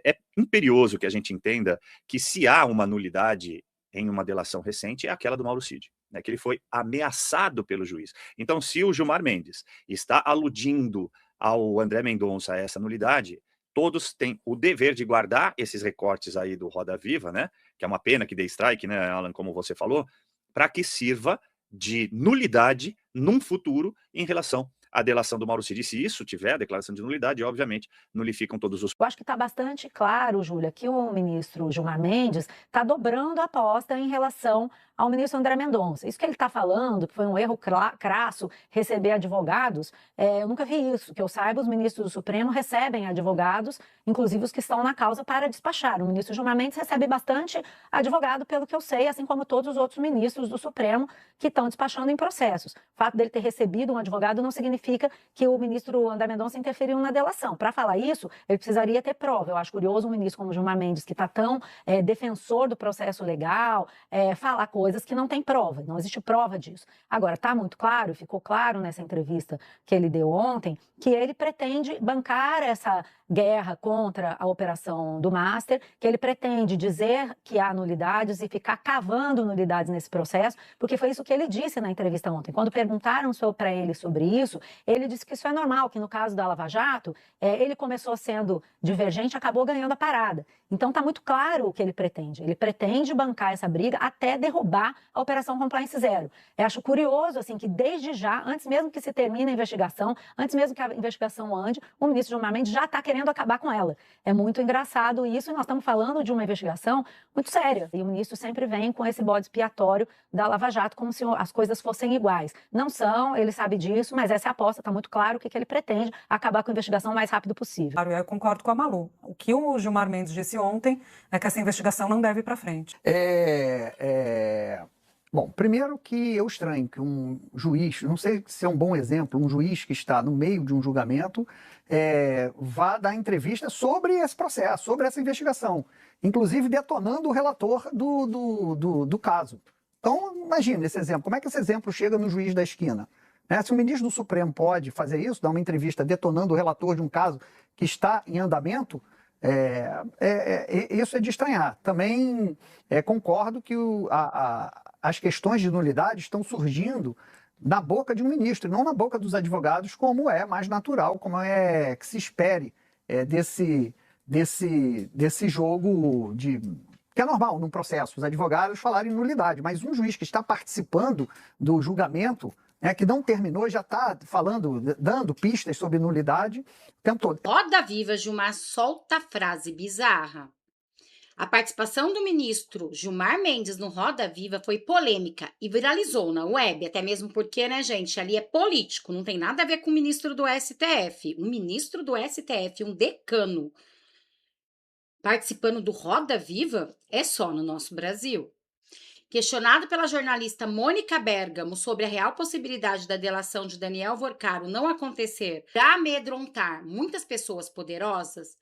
É imperioso que a gente entenda que se há uma nulidade em uma delação recente, é aquela do Mauro Cid, né, que ele foi ameaçado pelo juiz. Então, se o Gilmar Mendes está aludindo ao André Mendonça a essa nulidade, todos têm o dever de guardar esses recortes aí do Roda Viva, né, que é uma pena que dê strike, né, Alan, como você falou, para que sirva de nulidade num futuro em relação à delação do Mauro Cid. Se isso tiver a declaração de nulidade, obviamente, nulificam todos os...
Eu acho que está bastante claro, Júlia, que o ministro Gilmar Mendes está dobrando a aposta em relação ao ministro André Mendonça. Isso que ele está falando, que foi um erro crasso receber advogados, eu nunca vi isso. Que eu saiba, os ministros do Supremo recebem advogados, inclusive os que estão na causa, para despachar. O ministro Gilmar Mendes recebe bastante advogado, pelo que eu sei, assim como todos os outros ministros do Supremo que estão despachando em processos. O fato dele ter recebido um advogado não significa que o ministro André Mendonça interferiu na delação. Para falar isso, ele precisaria ter prova. Eu acho curioso um ministro como Gilmar Mendes, que está tão defensor do processo legal, falar coisas que não tem prova, não existe prova disso. Agora, está muito claro, ficou claro nessa entrevista que ele deu ontem, que ele pretende bancar essa guerra contra a operação do Master, que ele pretende dizer que há nulidades e ficar cavando nulidades nesse processo, porque foi isso que ele disse na entrevista ontem. Quando perguntaram para ele sobre isso, ele disse que isso é normal, que no caso da Lava Jato, ele começou sendo divergente, acabou ganhando a parada. Então está muito claro o que ele pretende. Ele pretende bancar essa briga até derrubar a Operação Compliance Zero. Eu acho curioso assim, que desde já, antes mesmo que se termine a investigação, antes mesmo que a investigação ande, o ministro Gilmar Mendes já está querendo acabar com ela. É muito engraçado isso, e nós estamos falando de uma investigação muito séria. E o ministro sempre vem com esse bode expiatório da Lava Jato, como se as coisas fossem iguais. Não são, ele sabe disso, mas essa é a aposta, está muito claro o que ele pretende, acabar com a investigação o mais rápido possível.
Claro, eu concordo com a Malu. O que o Gilmar Mendes disse ontem é que essa investigação não deve ir para frente.
Bom, primeiro que eu estranho que um juiz, não sei se é um bom exemplo, um juiz que está no meio de um julgamento vá dar entrevista sobre esse processo, sobre essa investigação, inclusive detonando o relator do caso. Então, imagina esse exemplo. Como é que esse exemplo chega no juiz da esquina? Se o ministro do Supremo pode fazer isso, dar uma entrevista detonando o relator de um caso que está em andamento, isso é de estranhar. Também concordo que as questões de nulidade estão surgindo na boca de um ministro, não na boca dos advogados, como é mais natural, como é que se espere desse jogo que é normal num processo, os advogados falarem nulidade, mas um juiz que está participando do julgamento, que não terminou, já está falando, dando pistas sobre nulidade o tempo todo.
Roda Viva, Gilmar solta frase bizarra. A participação do ministro Gilmar Mendes no Roda Viva foi polêmica e viralizou na web, até mesmo porque, né, gente, ali é político, não tem nada a ver com o ministro do STF. Um ministro do STF, um decano, participando do Roda Viva é só no nosso Brasil. Questionado pela jornalista Mônica Bergamo sobre a real possibilidade da delação de Daniel Vorcaro não acontecer para amedrontar muitas pessoas poderosas,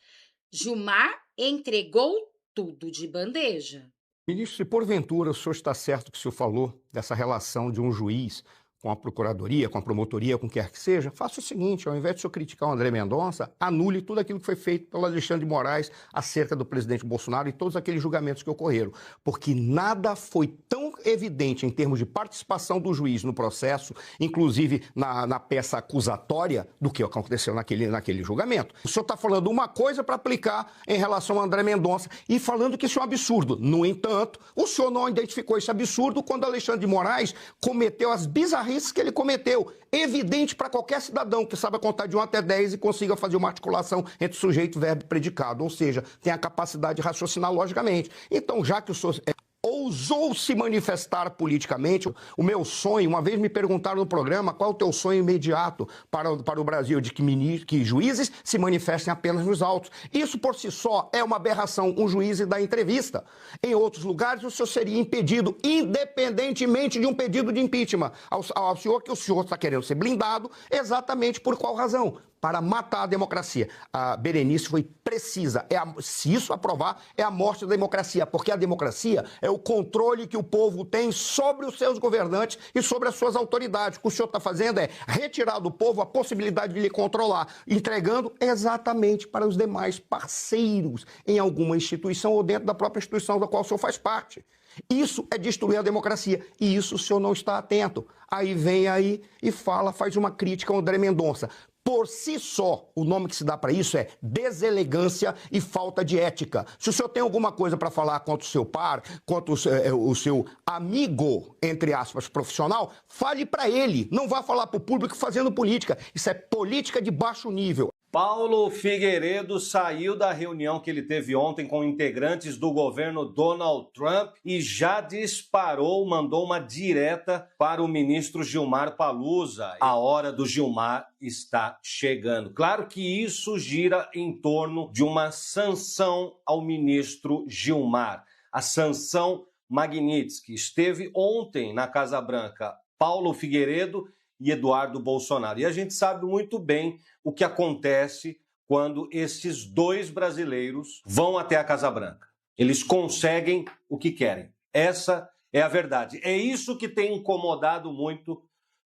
Gilmar entregou tudo de bandeja.
Ministro, se porventura o senhor está certo que o senhor falou dessa relação de um juiz com a procuradoria, com a promotoria, com quem quer que seja, faça o seguinte, ao invés de o senhor criticar o André Mendonça, anule tudo aquilo que foi feito pelo Alexandre de Moraes acerca do presidente Bolsonaro e todos aqueles julgamentos que ocorreram, porque nada foi tão evidente em termos de participação do juiz no processo, inclusive na peça acusatória, do que aconteceu naquele julgamento. O senhor está falando uma coisa para aplicar em relação a André Mendonça e falando que isso é um absurdo. No entanto, o senhor não identificou esse absurdo quando Alexandre de Moraes cometeu as bizarrices que ele cometeu. Evidente para qualquer cidadão que saiba contar de 1 até 10 e consiga fazer uma articulação entre sujeito, verbo e predicado, ou seja, tem a capacidade de raciocinar logicamente. Então, já que o senhor ousou se manifestar politicamente, o meu sonho, uma vez me perguntaram no programa qual é o teu sonho imediato para o Brasil, de que juízes se manifestem apenas nos autos. Isso por si só é uma aberração, um juiz dar entrevista. Em outros lugares o senhor seria impedido, independentemente de um pedido de impeachment, ao senhor que o senhor está querendo ser blindado, exatamente por qual razão? Para matar a democracia. A Berenice foi precisa. Se isso aprovar, é a morte da democracia, porque a democracia é o controle que o povo tem sobre os seus governantes e sobre as suas autoridades. O que o senhor está fazendo é retirar do povo a possibilidade de lhe controlar, entregando exatamente para os demais parceiros em alguma instituição ou dentro da própria instituição da qual o senhor faz parte. Isso é destruir a democracia, e isso o senhor não está atento. Aí vem aí e faz uma crítica ao André Mendonça. Por si só, o nome que se dá para isso é deselegância e falta de ética. Se o senhor tem alguma coisa para falar contra o seu par, contra o seu amigo, entre aspas, profissional, fale para ele. Não vá falar para o público fazendo política. Isso é política de baixo nível.
Paulo Figueiredo saiu da reunião que ele teve ontem com integrantes do governo Donald Trump e já disparou, mandou uma direta para o ministro Gilmar Palusa. A hora do Gilmar está chegando. Claro que isso gira em torno de uma sanção ao ministro Gilmar. A sanção Magnitsky. Esteve ontem na Casa Branca Paulo Figueiredo e Eduardo Bolsonaro. E a gente sabe muito bem o que acontece quando esses dois brasileiros vão até a Casa Branca. Eles conseguem o que querem. Essa é a verdade. É isso que tem incomodado muito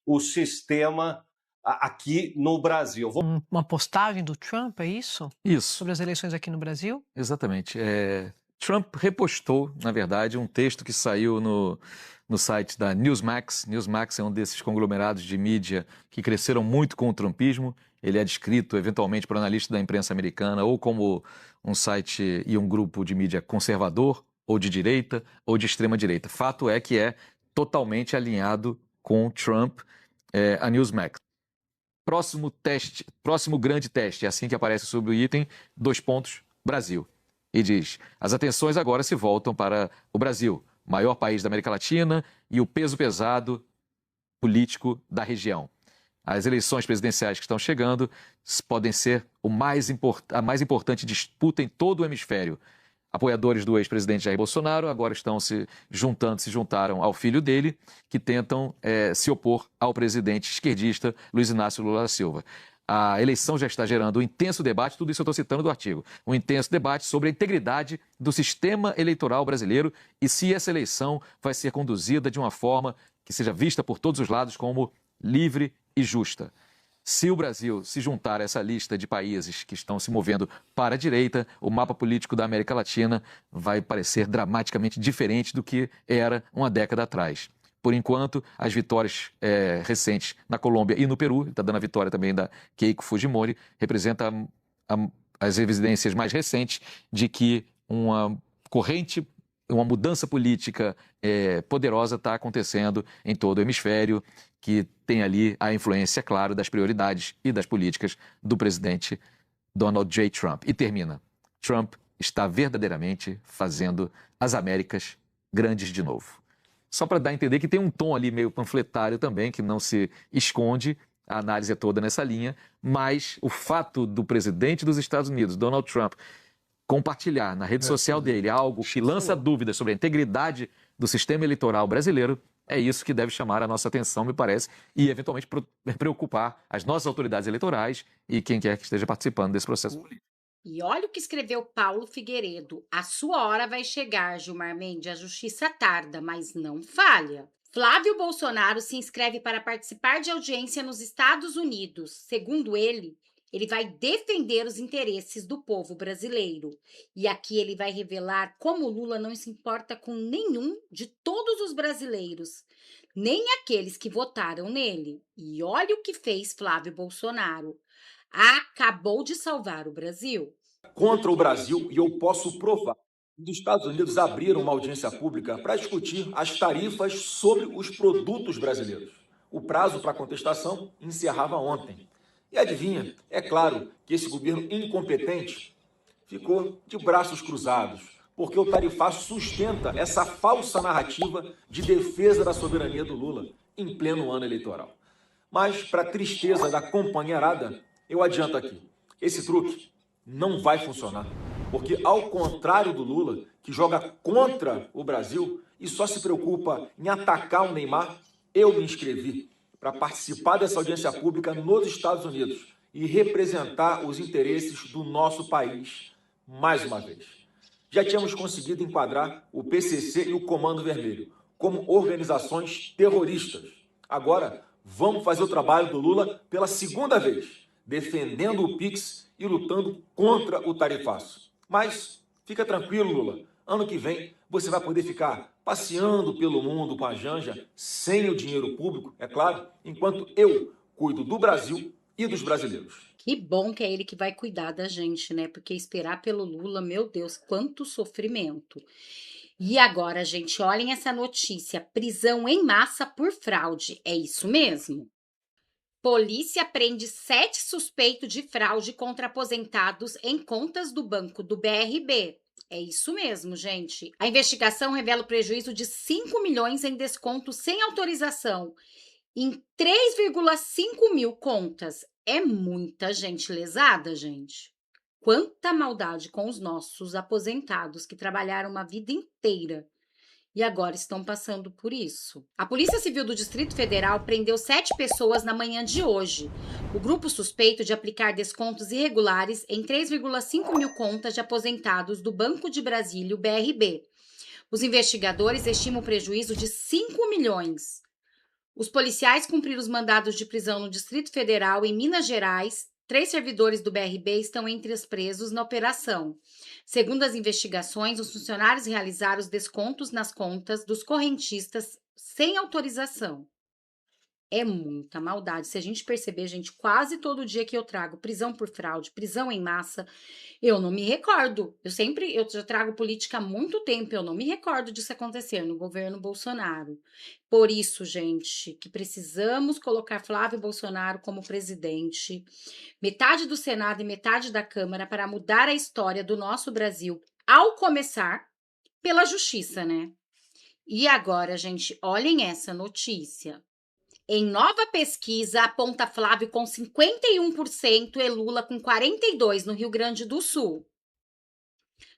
o sistema aqui no Brasil.
Uma postagem do Trump, é isso?
Isso.
Sobre as eleições aqui no Brasil?
Exatamente. Trump repostou, na verdade, um texto que saiu no site da Newsmax. Newsmax é um desses conglomerados de mídia que cresceram muito com o trumpismo. Ele é descrito, eventualmente, por analistas da imprensa americana ou como um site e um grupo de mídia conservador, ou de direita, ou de extrema-direita. Fato é que é totalmente alinhado com Trump, a Newsmax. Próximo grande teste, é assim que aparece sobre o item, 2 pontos, Brasil. E diz, as atenções agora se voltam para o Brasil, maior país da América Latina e o peso pesado político da região. As eleições presidenciais que estão chegando podem ser a mais importante disputa em todo o hemisfério. Apoiadores do ex-presidente Jair Bolsonaro agora estão se juntaram ao filho dele, que tentam se opor ao presidente esquerdista Luiz Inácio Lula da Silva. A eleição já está gerando um intenso debate, tudo isso eu estou citando do artigo, um intenso debate sobre a integridade do sistema eleitoral brasileiro e se essa eleição vai ser conduzida de uma forma que seja vista por todos os lados como livre e justa. Se o Brasil se juntar a essa lista de países que estão se movendo para a direita, o mapa político da América Latina vai parecer dramaticamente diferente do que era uma década atrás. Por enquanto, as vitórias recentes na Colômbia e no Peru, está dando a vitória também da Keiko Fujimori, representa as evidências mais recentes de que uma mudança política poderosa está acontecendo em todo o hemisfério, que tem ali a influência, claro, das prioridades e das políticas do presidente Donald J. Trump. E termina. Trump está verdadeiramente fazendo as Américas grandes de novo. Só para dar a entender que tem um tom ali meio panfletário também, que não se esconde, a análise é toda nessa linha, mas o fato do presidente dos Estados Unidos, Donald Trump, compartilhar na rede social dele algo que lança dúvidas sobre a integridade do sistema eleitoral brasileiro, é isso que deve chamar a nossa atenção, me parece, e eventualmente preocupar as nossas autoridades eleitorais e quem quer que esteja participando desse processo político.
E olha o que escreveu Paulo Figueiredo. A sua hora vai chegar, Gilmar Mendes. A justiça tarda, mas não falha. Flávio Bolsonaro se inscreve para participar de audiência nos Estados Unidos. Segundo ele, Ele vai defender os interesses do povo brasileiro. E aqui ele vai revelar como Lula não se importa com nenhum de todos os brasileiros, nem aqueles que votaram nele. E olha o que fez Flávio Bolsonaro. Acabou de salvar o Brasil.
Contra o Brasil, e eu posso provar. Os Estados Unidos abriram uma audiência pública para discutir as tarifas sobre os produtos brasileiros. O prazo para contestação encerrava ontem. E adivinha, é claro que esse governo incompetente ficou de braços cruzados, porque o tarifaço sustenta essa falsa narrativa de defesa da soberania do Lula em pleno ano eleitoral. Mas, para tristeza da companheirada, eu adianto aqui, esse truque não vai funcionar, porque ao contrário do Lula, que joga contra o Brasil e só se preocupa em atacar o Neymar, eu me inscrevi para participar dessa audiência pública nos Estados Unidos e representar os interesses do nosso país mais uma vez. Já tínhamos conseguido enquadrar o PCC e o Comando Vermelho como organizações terroristas. Agora, vamos fazer o trabalho do Lula pela segunda vez, defendendo o PIX e lutando contra o tarifaço. Mas fica tranquilo, Lula. Ano que vem você vai poder ficar passeando pelo mundo com a Janja sem o dinheiro público, é claro, enquanto eu cuido do Brasil e dos brasileiros.
Que bom que é ele que vai cuidar da gente, né? Porque esperar pelo Lula, meu Deus, quanto sofrimento. E agora, gente, olhem essa notícia: prisão em massa por fraude. É isso mesmo? Polícia prende 7 suspeitos de fraude contra aposentados em contas do Banco do BRB. É isso mesmo, gente. A investigação revela o prejuízo de 5 milhões em desconto sem autorização em 3,5 mil contas. É muita gente lesada, gente. Quanta maldade com os nossos aposentados que trabalharam uma vida inteira e agora estão passando por isso. A Polícia Civil do Distrito Federal prendeu 7 pessoas na manhã de hoje. O grupo suspeito de aplicar descontos irregulares em 3,5 mil contas de aposentados do Banco de Brasília, o BRB. Os investigadores estimam o prejuízo de 5 milhões. Os policiais cumpriram os mandados de prisão no Distrito Federal, em Minas Gerais. 3 servidores do BRB estão entre os presos na operação. Segundo as investigações, os funcionários realizaram os descontos nas contas dos correntistas sem autorização. É muita maldade. Se a gente perceber, gente, quase todo dia que eu trago prisão por fraude, prisão em massa, eu não me recordo. Eu já trago política há muito tempo, eu não me recordo disso acontecer no governo Bolsonaro. Por isso, gente, que precisamos colocar Flávio Bolsonaro como presidente, metade do Senado e metade da Câmara, para mudar a história do nosso Brasil, ao começar pela justiça, né? E agora, gente, olhem essa notícia. Em nova pesquisa, aponta Flávio com 51% e Lula com 42% no Rio Grande do Sul.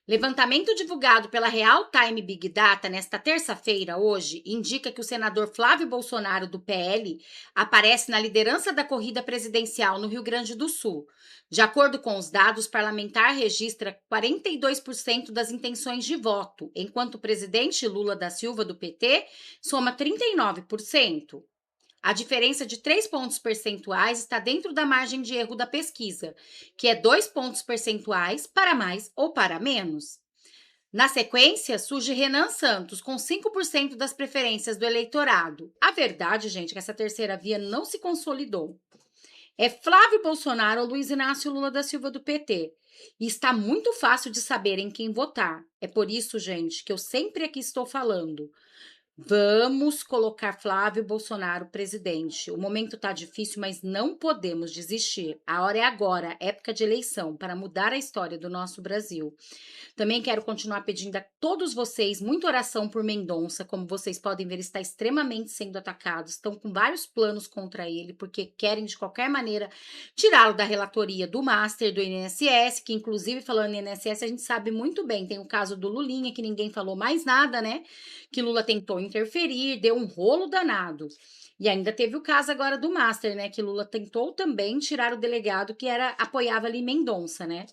Levantamento divulgado pela Real Time Big Data nesta terça-feira, hoje, indica que o senador Flávio Bolsonaro, do PL, aparece na liderança da corrida presidencial no Rio Grande do Sul. De acordo com os dados, o parlamentar registra 42% das intenções de voto, enquanto o presidente Lula da Silva, do PT, soma 39%. A diferença de 3 pontos percentuais está dentro da margem de erro da pesquisa, que é 2 pontos percentuais para mais ou para menos. Na sequência, surge Renan Santos, com 5% das preferências do eleitorado. A verdade, gente, é que essa terceira via não se consolidou. É Flávio Bolsonaro ou Luiz Inácio Lula da Silva, do PT. E está muito fácil de saber em quem votar. É por isso, gente, que eu sempre aqui estou falando: vamos colocar Flávio Bolsonaro presidente. O momento está difícil, mas não podemos desistir. A hora é agora, época de eleição, para mudar a história do nosso Brasil. Também quero continuar pedindo a todos vocês muita oração por Mendonça. Como vocês podem ver, está extremamente sendo atacado. Estão com vários planos contra ele, porque querem de qualquer maneira tirá-lo da relatoria do Master, do INSS, que inclusive, falando em INSS, a gente sabe muito bem. Tem o caso do Lulinha, que ninguém falou mais nada, né? Que Lula tentou interferir, deu um rolo danado. E ainda teve o caso agora do Master, né? Que Lula tentou também tirar o delegado que apoiava ali Mendonça, né?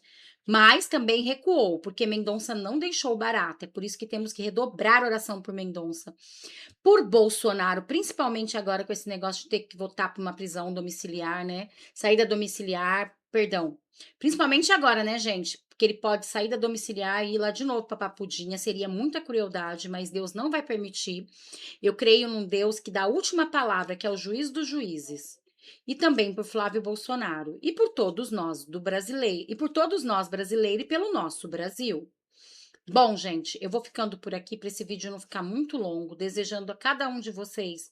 Mas também recuou, porque Mendonça não deixou barato. É por isso que temos que redobrar a oração por Mendonça. Por Bolsonaro, principalmente agora com esse negócio de ter que votar por uma prisão domiciliar, né? Saída domiciliar, Perdão. Principalmente agora, né, gente? Porque ele pode sair da domiciliar e ir lá de novo para Papudinha. Seria muita crueldade, mas Deus não vai permitir. Eu creio num Deus que dá a última palavra, que é o juiz dos juízes. E também por Flávio Bolsonaro. E por todos nós do brasileiro. E por todos nós brasileiros e pelo nosso Brasil. Bom, gente, eu vou ficando por aqui para esse vídeo não ficar muito longo, desejando a cada um de vocês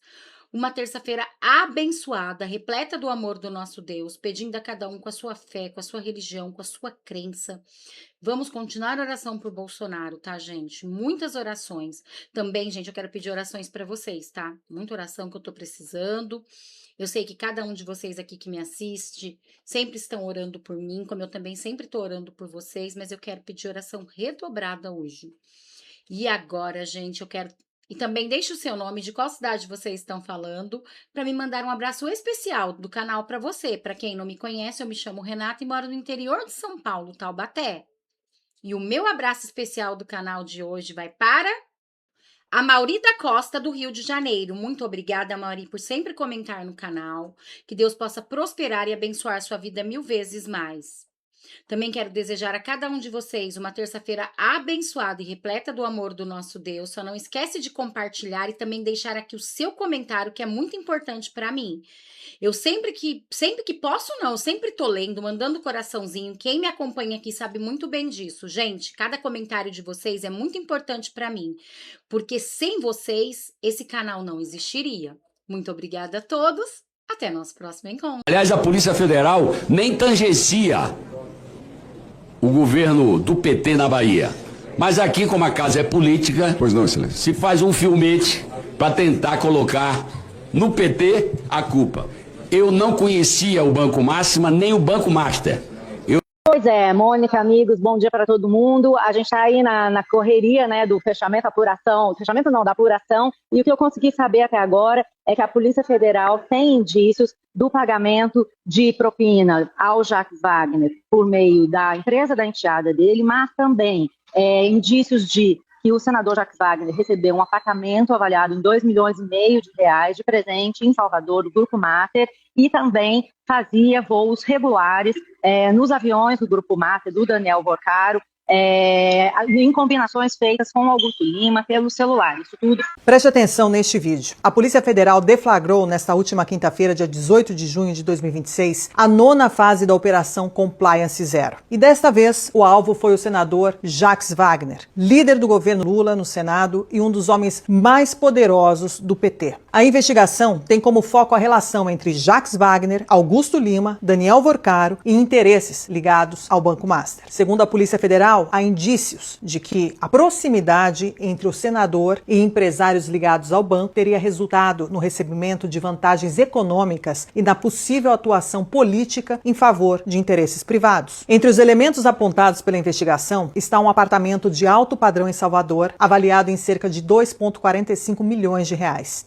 uma terça-feira abençoada, repleta do amor do nosso Deus, pedindo a cada um com a sua fé, com a sua religião, com a sua crença. Vamos continuar a oração por Bolsonaro, tá, gente? Muitas orações. Também, gente, eu quero pedir orações para vocês, tá? Muita oração que eu tô precisando. Eu sei que cada um de vocês aqui que me assiste sempre estão orando por mim, como eu também sempre tô orando por vocês, mas eu quero pedir oração redobrada hoje. E agora, gente, eu quero... E também deixe o seu nome, de qual cidade vocês estão falando, para me mandar um abraço especial do canal para você. Para quem não me conhece, eu me chamo Renata e moro no interior de São Paulo, Taubaté. E o meu abraço especial do canal de hoje vai para a Mauri da Costa, do Rio de Janeiro. Muito obrigada, Mauri, por sempre comentar no canal. Que Deus possa prosperar e abençoar sua vida 1000 vezes mais. Também quero desejar a cada um de vocês uma terça-feira abençoada e repleta do amor do nosso Deus. Só não esquece de compartilhar e também deixar aqui o seu comentário, que é muito importante para mim. Eu sempre que posso, eu sempre tô lendo, mandando coraçãozinho. Quem me acompanha aqui sabe muito bem disso. Gente, cada comentário de vocês é muito importante para mim, porque sem vocês, esse canal não existiria. Muito obrigada a todos. Até nosso próximo encontro.
Aliás, a Polícia Federal nem tangencia o governo do PT na Bahia. Mas aqui, como a casa é política, pois não, excelência, se faz um filmete para tentar colocar no PT a culpa. Eu não conhecia o Banco Máxima nem o Banco Master.
Pois é, Mônica, amigos, bom dia para todo mundo. A gente está aí na correria, né, do fechamento da apuração, e o que eu consegui saber até agora é que a Polícia Federal tem indícios do pagamento de propina ao Jacques Wagner por meio da empresa da enteada dele, mas também indícios de que o senador Jacques Wagner recebeu um apartamento avaliado em R$2,5 milhões de presente em Salvador, do Grupo Mater, e também fazia voos regulares nos aviões do Grupo Mater, do Daniel Vorcaro, em combinações feitas com Augusto Lima pelo celular. Isso tudo.
Preste atenção neste vídeo. A Polícia Federal deflagrou nesta última quinta-feira, dia 18 de junho de 2026, a 9ª fase da Operação Compliance Zero. E desta vez, o alvo foi o senador Jacques Wagner, líder do governo Lula no Senado e um dos homens mais poderosos do PT. A investigação tem como foco a relação entre Jacques Wagner, Augusto Lima, Daniel Vorcaro e interesses ligados ao Banco Master. Segundo a Polícia Federal, há indícios de que a proximidade entre o senador e empresários ligados ao banco teria resultado no recebimento de vantagens econômicas e na possível atuação política em favor de interesses privados. Entre os elementos apontados pela investigação está um apartamento de alto padrão em Salvador, avaliado em cerca de R$2,45 milhões.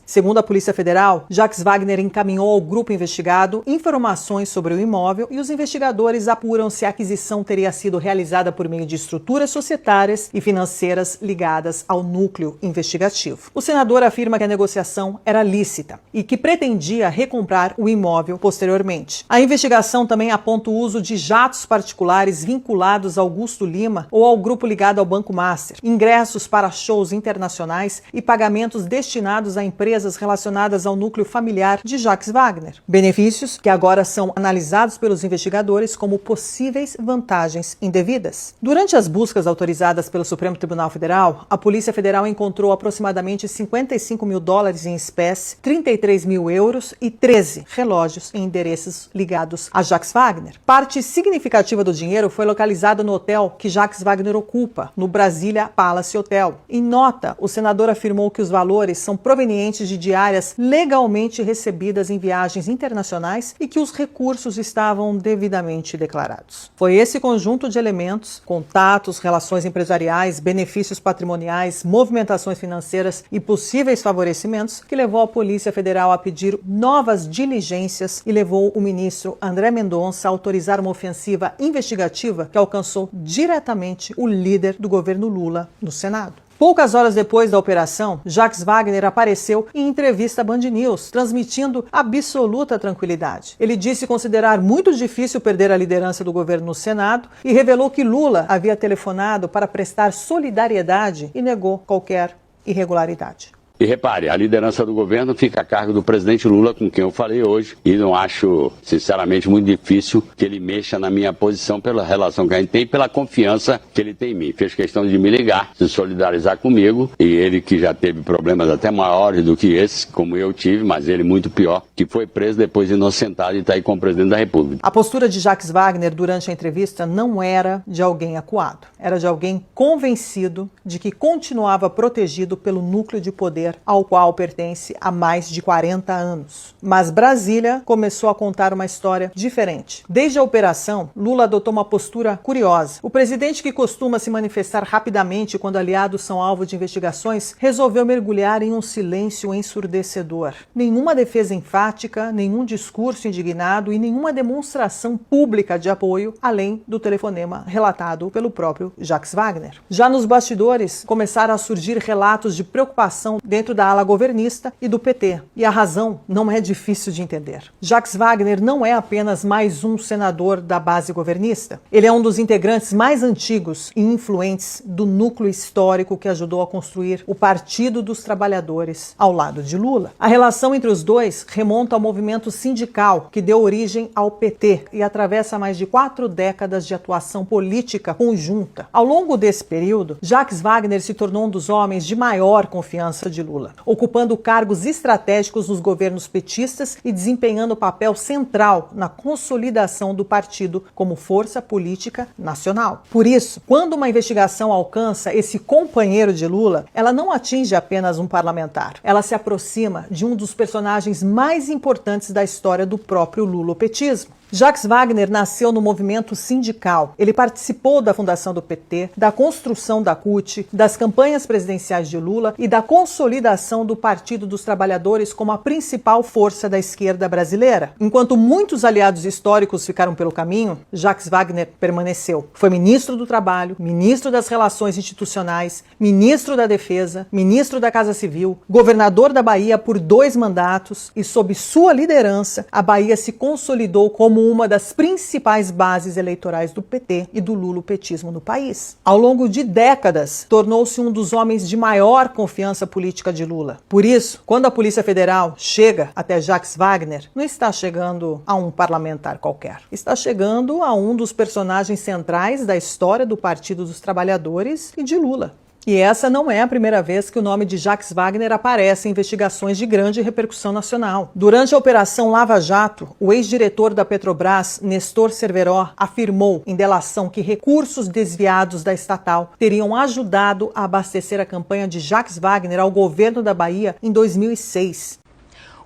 Segundo a Polícia Federal, Jacques Wagner encaminhou ao grupo investigado informações sobre o imóvel e os investigadores apuram se a aquisição teria sido realizada por meio de estruturas societárias e financeiras ligadas ao núcleo investigativo. O senador afirma que a negociação era lícita e que pretendia recomprar o imóvel posteriormente. A investigação também aponta o uso de jatos particulares vinculados a Augusto Lima ou ao grupo ligado ao Banco Master, ingressos para shows internacionais e pagamentos destinados a empresas relacionadas ao núcleo familiar de Jacques Wagner. Benefícios que agora são analisados pelos investigadores como possíveis vantagens indevidas. Durante as buscas autorizadas pelo Supremo Tribunal Federal, a Polícia Federal encontrou aproximadamente $55 mil em espécie, 33 mil euros e 13 relógios em endereços ligados a Jacques Wagner. Parte significativa do dinheiro foi localizada no hotel que Jacques Wagner ocupa, no Brasília Palace Hotel. Em nota, o senador afirmou que os valores são provenientes de diárias legalmente recebidas em viagens internacionais e que os recursos estavam devidamente declarados. Foi esse conjunto de elementos, contatos, relações empresariais, benefícios patrimoniais, movimentações financeiras e possíveis favorecimentos que levou a Polícia Federal a pedir novas diligências e levou o ministro André Mendonça a autorizar uma ofensiva investigativa que alcançou diretamente o líder do governo Lula no Senado. Poucas horas depois da operação, Jacques Wagner apareceu em entrevista à Band News, transmitindo absoluta tranquilidade. Ele disse considerar muito difícil perder a liderança do governo no Senado e revelou que Lula havia telefonado para prestar solidariedade e negou qualquer irregularidade.
E repare, a liderança do governo fica a cargo do presidente Lula, com quem eu falei hoje, e não acho, sinceramente, muito difícil que ele mexa na minha posição pela relação que a gente tem, pela confiança que ele tem em mim. Fez questão de me ligar, se solidarizar comigo, e ele que já teve problemas até maiores do que esses, como eu tive, mas ele muito pior, que foi preso depois inocentado e está aí como presidente da República.
A postura de Jacques Wagner durante a entrevista não era de alguém acuado, era de alguém convencido de que continuava protegido pelo núcleo de poder ao qual pertence há mais de 40 anos. Mas Brasília começou a contar uma história diferente. Desde a operação, Lula adotou uma postura curiosa. O presidente, que costuma se manifestar rapidamente quando aliados são alvo de investigações, resolveu mergulhar em um silêncio ensurdecedor. Nenhuma defesa enfática, nenhum discurso indignado e nenhuma demonstração pública de apoio, além do telefonema relatado pelo próprio Jacques Wagner. Já nos bastidores, começaram a surgir relatos de preocupação dentro da ala governista e do PT. E a razão não é difícil de entender. Jacques Wagner não é apenas mais um senador da base governista. Ele é um dos integrantes mais antigos e influentes do núcleo histórico que ajudou a construir o Partido dos Trabalhadores ao lado de Lula. A relação entre os dois remonta ao movimento sindical que deu origem ao PT e atravessa mais de 4 décadas de atuação política conjunta. Ao longo desse período, Jacques Wagner se tornou um dos homens de maior confiança de Lula, ocupando cargos estratégicos nos governos petistas e desempenhando papel central na consolidação do partido como força política nacional. Por isso, quando uma investigação alcança esse companheiro de Lula, ela não atinge apenas um parlamentar. Ela se aproxima de um dos personagens mais importantes da história do próprio lulopetismo. Jacques Wagner nasceu no movimento sindical. Ele participou da fundação do PT, da construção da CUT, das campanhas presidenciais de Lula e da consolidação do Partido dos Trabalhadores como a principal força da esquerda brasileira. Enquanto muitos aliados históricos ficaram pelo caminho, Jacques Wagner permaneceu. Foi ministro do Trabalho, ministro das Relações Institucionais, ministro da Defesa, ministro da Casa Civil, governador da Bahia por 2 mandatos e, sob sua liderança, a Bahia se consolidou como uma das principais bases eleitorais do PT e do lulopetismo no país. Ao longo de décadas, tornou-se um dos homens de maior confiança política de Lula. Por isso, quando a Polícia Federal chega até Jacques Wagner, não está chegando a um parlamentar qualquer. Está chegando a um dos personagens centrais da história do Partido dos Trabalhadores e de Lula. E essa não é a primeira vez que o nome de Jacques Wagner aparece em investigações de grande repercussão nacional. Durante a Operação Lava Jato, o ex-diretor da Petrobras, Nestor Cerveró, afirmou em delação que recursos desviados da estatal teriam ajudado a abastecer a campanha de Jacques Wagner ao governo da Bahia em 2006.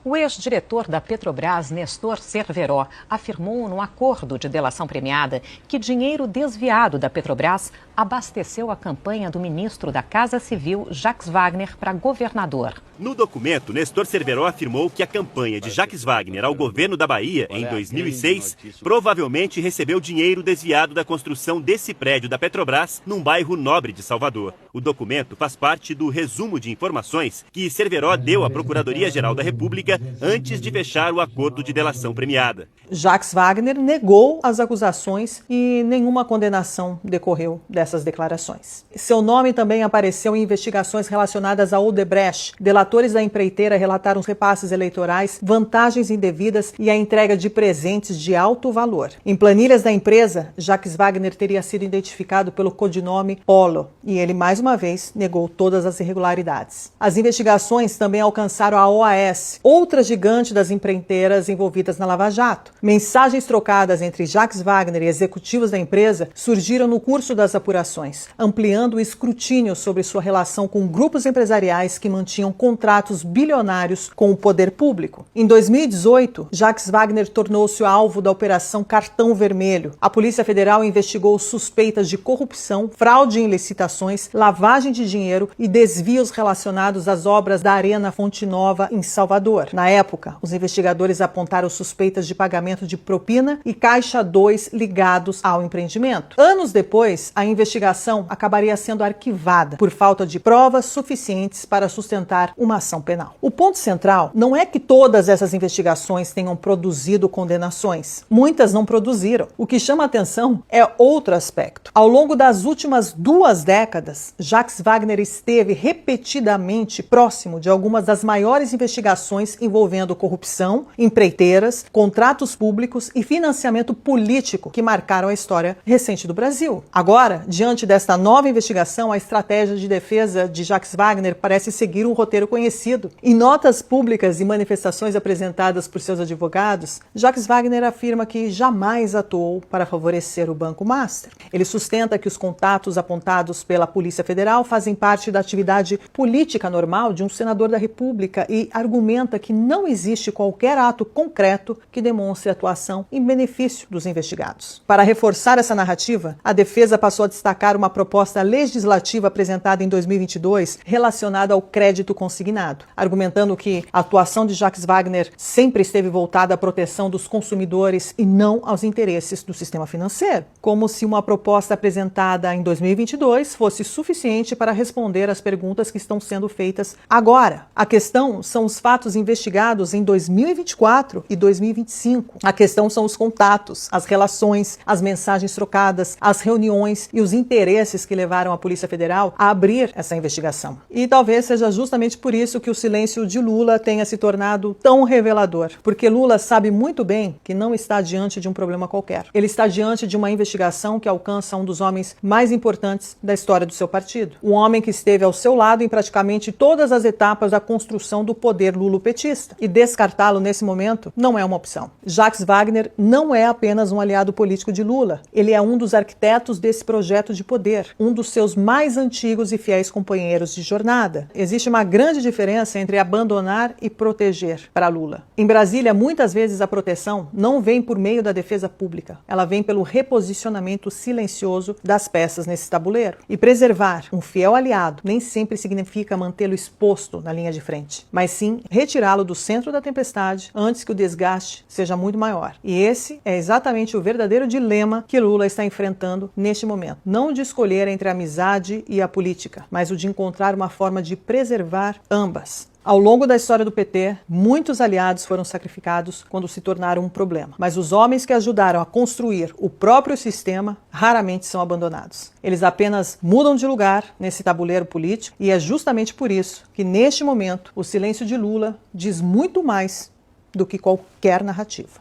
O ex-diretor da Petrobras, Nestor Cerveró, afirmou num acordo de delação premiada que dinheiro desviado da Petrobras abasteceu a campanha do ministro da Casa Civil, Jacques Wagner, para governador.
No documento, Nestor Cerveró afirmou que a campanha de Jacques Wagner ao governo da Bahia, em 2006, provavelmente recebeu dinheiro desviado da construção desse prédio da Petrobras num bairro nobre de Salvador. O documento faz parte do resumo de informações que Cerveró deu à Procuradoria-Geral da República antes de fechar o acordo de delação premiada.
Jacques Wagner negou as acusações e nenhuma condenação decorreu dessas declarações. Seu nome também apareceu em investigações relacionadas a Odebrecht. Delatores da empreiteira relataram os repasses eleitorais, vantagens indevidas e a entrega de presentes de alto valor. Em planilhas da empresa, Jacques Wagner teria sido identificado pelo codinome Polo e ele, mais uma vez, negou todas as irregularidades. As investigações também alcançaram a OAS, outra gigante das empreiteiras envolvidas na Lava Jato. Mensagens trocadas entre Jacques Wagner e executivos da empresa surgiram no curso das apurações, ampliando o escrutínio sobre sua relação com grupos empresariais que mantinham contratos bilionários com o poder público. Em 2018, Jacques Wagner tornou-se alvo da Operação Cartão Vermelho. A Polícia Federal investigou suspeitas de corrupção, fraude em licitações, lavagem lavagem de dinheiro e desvios relacionados às obras da Arena Fonte Nova em Salvador. Na época, os investigadores apontaram suspeitas de pagamento de propina e Caixa 2 ligados ao empreendimento. Anos depois, a investigação acabaria sendo arquivada por falta de provas suficientes para sustentar uma ação penal. O ponto central não é que todas essas investigações tenham produzido condenações. Muitas não produziram. O que chama atenção é outro aspecto. Ao longo das últimas 2 décadas, Jacques Wagner esteve repetidamente próximo de algumas das maiores investigações envolvendo corrupção, empreiteiras, contratos públicos e financiamento político que marcaram a história recente do Brasil. Agora, diante desta nova investigação, a estratégia de defesa de Jacques Wagner parece seguir um roteiro conhecido. Em notas públicas e manifestações apresentadas por seus advogados, Jacques Wagner afirma que jamais atuou para favorecer o Banco Master. Ele sustenta que os contatos apontados pela Polícia Federal fazem parte da atividade política normal de um senador da República e argumenta que não existe qualquer ato concreto que demonstre atuação em benefício dos investigados. Para reforçar essa narrativa, a defesa passou a destacar uma proposta legislativa apresentada em 2022 relacionada ao crédito consignado, argumentando que a atuação de Jacques Wagner sempre esteve voltada à proteção dos consumidores e não aos interesses do sistema financeiro, como se uma proposta apresentada em 2022 fosse suficiente para responder às perguntas que estão sendo feitas agora. A questão são os fatos investigados em 2024 e 2025. A questão são os contatos, as relações, as mensagens trocadas, as reuniões e os interesses que levaram a Polícia Federal a abrir essa investigação. E talvez seja justamente por isso que o silêncio de Lula tenha se tornado tão revelador, porque Lula sabe muito bem que não está diante de um problema qualquer. Ele está diante de uma investigação que alcança um dos homens mais importantes da história do seu partido. Um homem que esteve ao seu lado em praticamente todas as etapas da construção do poder lulopetista. E descartá-lo nesse momento não é uma opção. Jacques Wagner não é apenas um aliado político de Lula. Ele é um dos arquitetos desse projeto de poder, um dos seus mais antigos e fiéis companheiros de jornada. Existe uma grande diferença entre abandonar e proteger para Lula. Em Brasília, muitas vezes a proteção não vem por meio da defesa pública. Ela vem pelo reposicionamento silencioso das peças nesse tabuleiro. E preservar um fiel aliado nem sempre significa mantê-lo exposto na linha de frente, mas sim retirá-lo do centro da tempestade antes que o desgaste seja muito maior. E esse é exatamente o verdadeiro dilema que Lula está enfrentando neste momento. Não o de escolher entre a amizade e a política, mas o de encontrar uma forma de preservar ambas. Ao longo da história do PT, muitos aliados foram sacrificados quando se tornaram um problema. Mas os homens que ajudaram a construir o próprio sistema raramente são abandonados. Eles apenas mudam de lugar nesse tabuleiro político e é justamente por isso que, neste momento, o silêncio de Lula diz muito mais do que qualquer narrativa.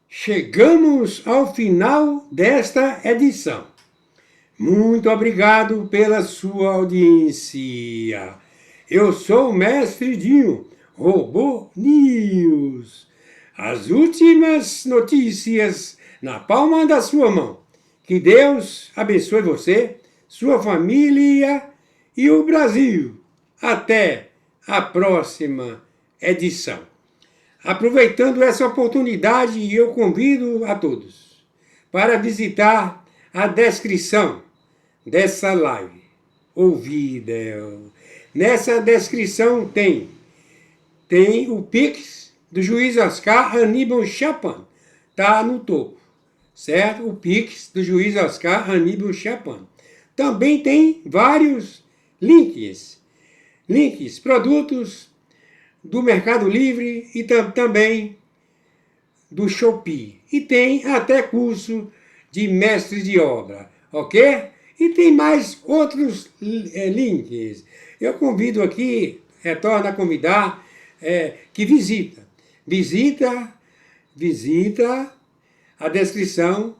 Chegamos ao final desta edição. Muito obrigado pela sua audiência. Eu sou o Mestre Dinho, Robô News. As últimas notícias na palma da sua mão. Que Deus abençoe você, sua família e o Brasil. Até a próxima edição. Aproveitando essa oportunidade, eu convido a todos para visitar a descrição dessa live ou vídeo. Nessa descrição tem o Pix do juiz Oscar Aníbal Chapan, tá no topo, certo? O Pix do juiz Oscar Aníbal Chapan. Também tem vários links, produtos do Mercado Livre e também do Shopee. E tem até curso de mestre de obra, ok? E tem mais outros links. Eu convido aqui, retorno a convidar, que visita a descrição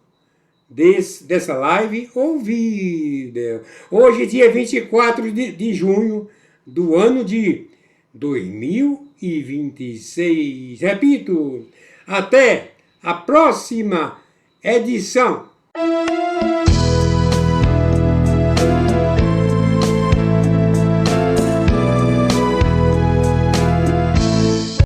dessa live ou vídeo. Hoje, dia 24 de junho do ano de 2026. Repito, até a próxima edição.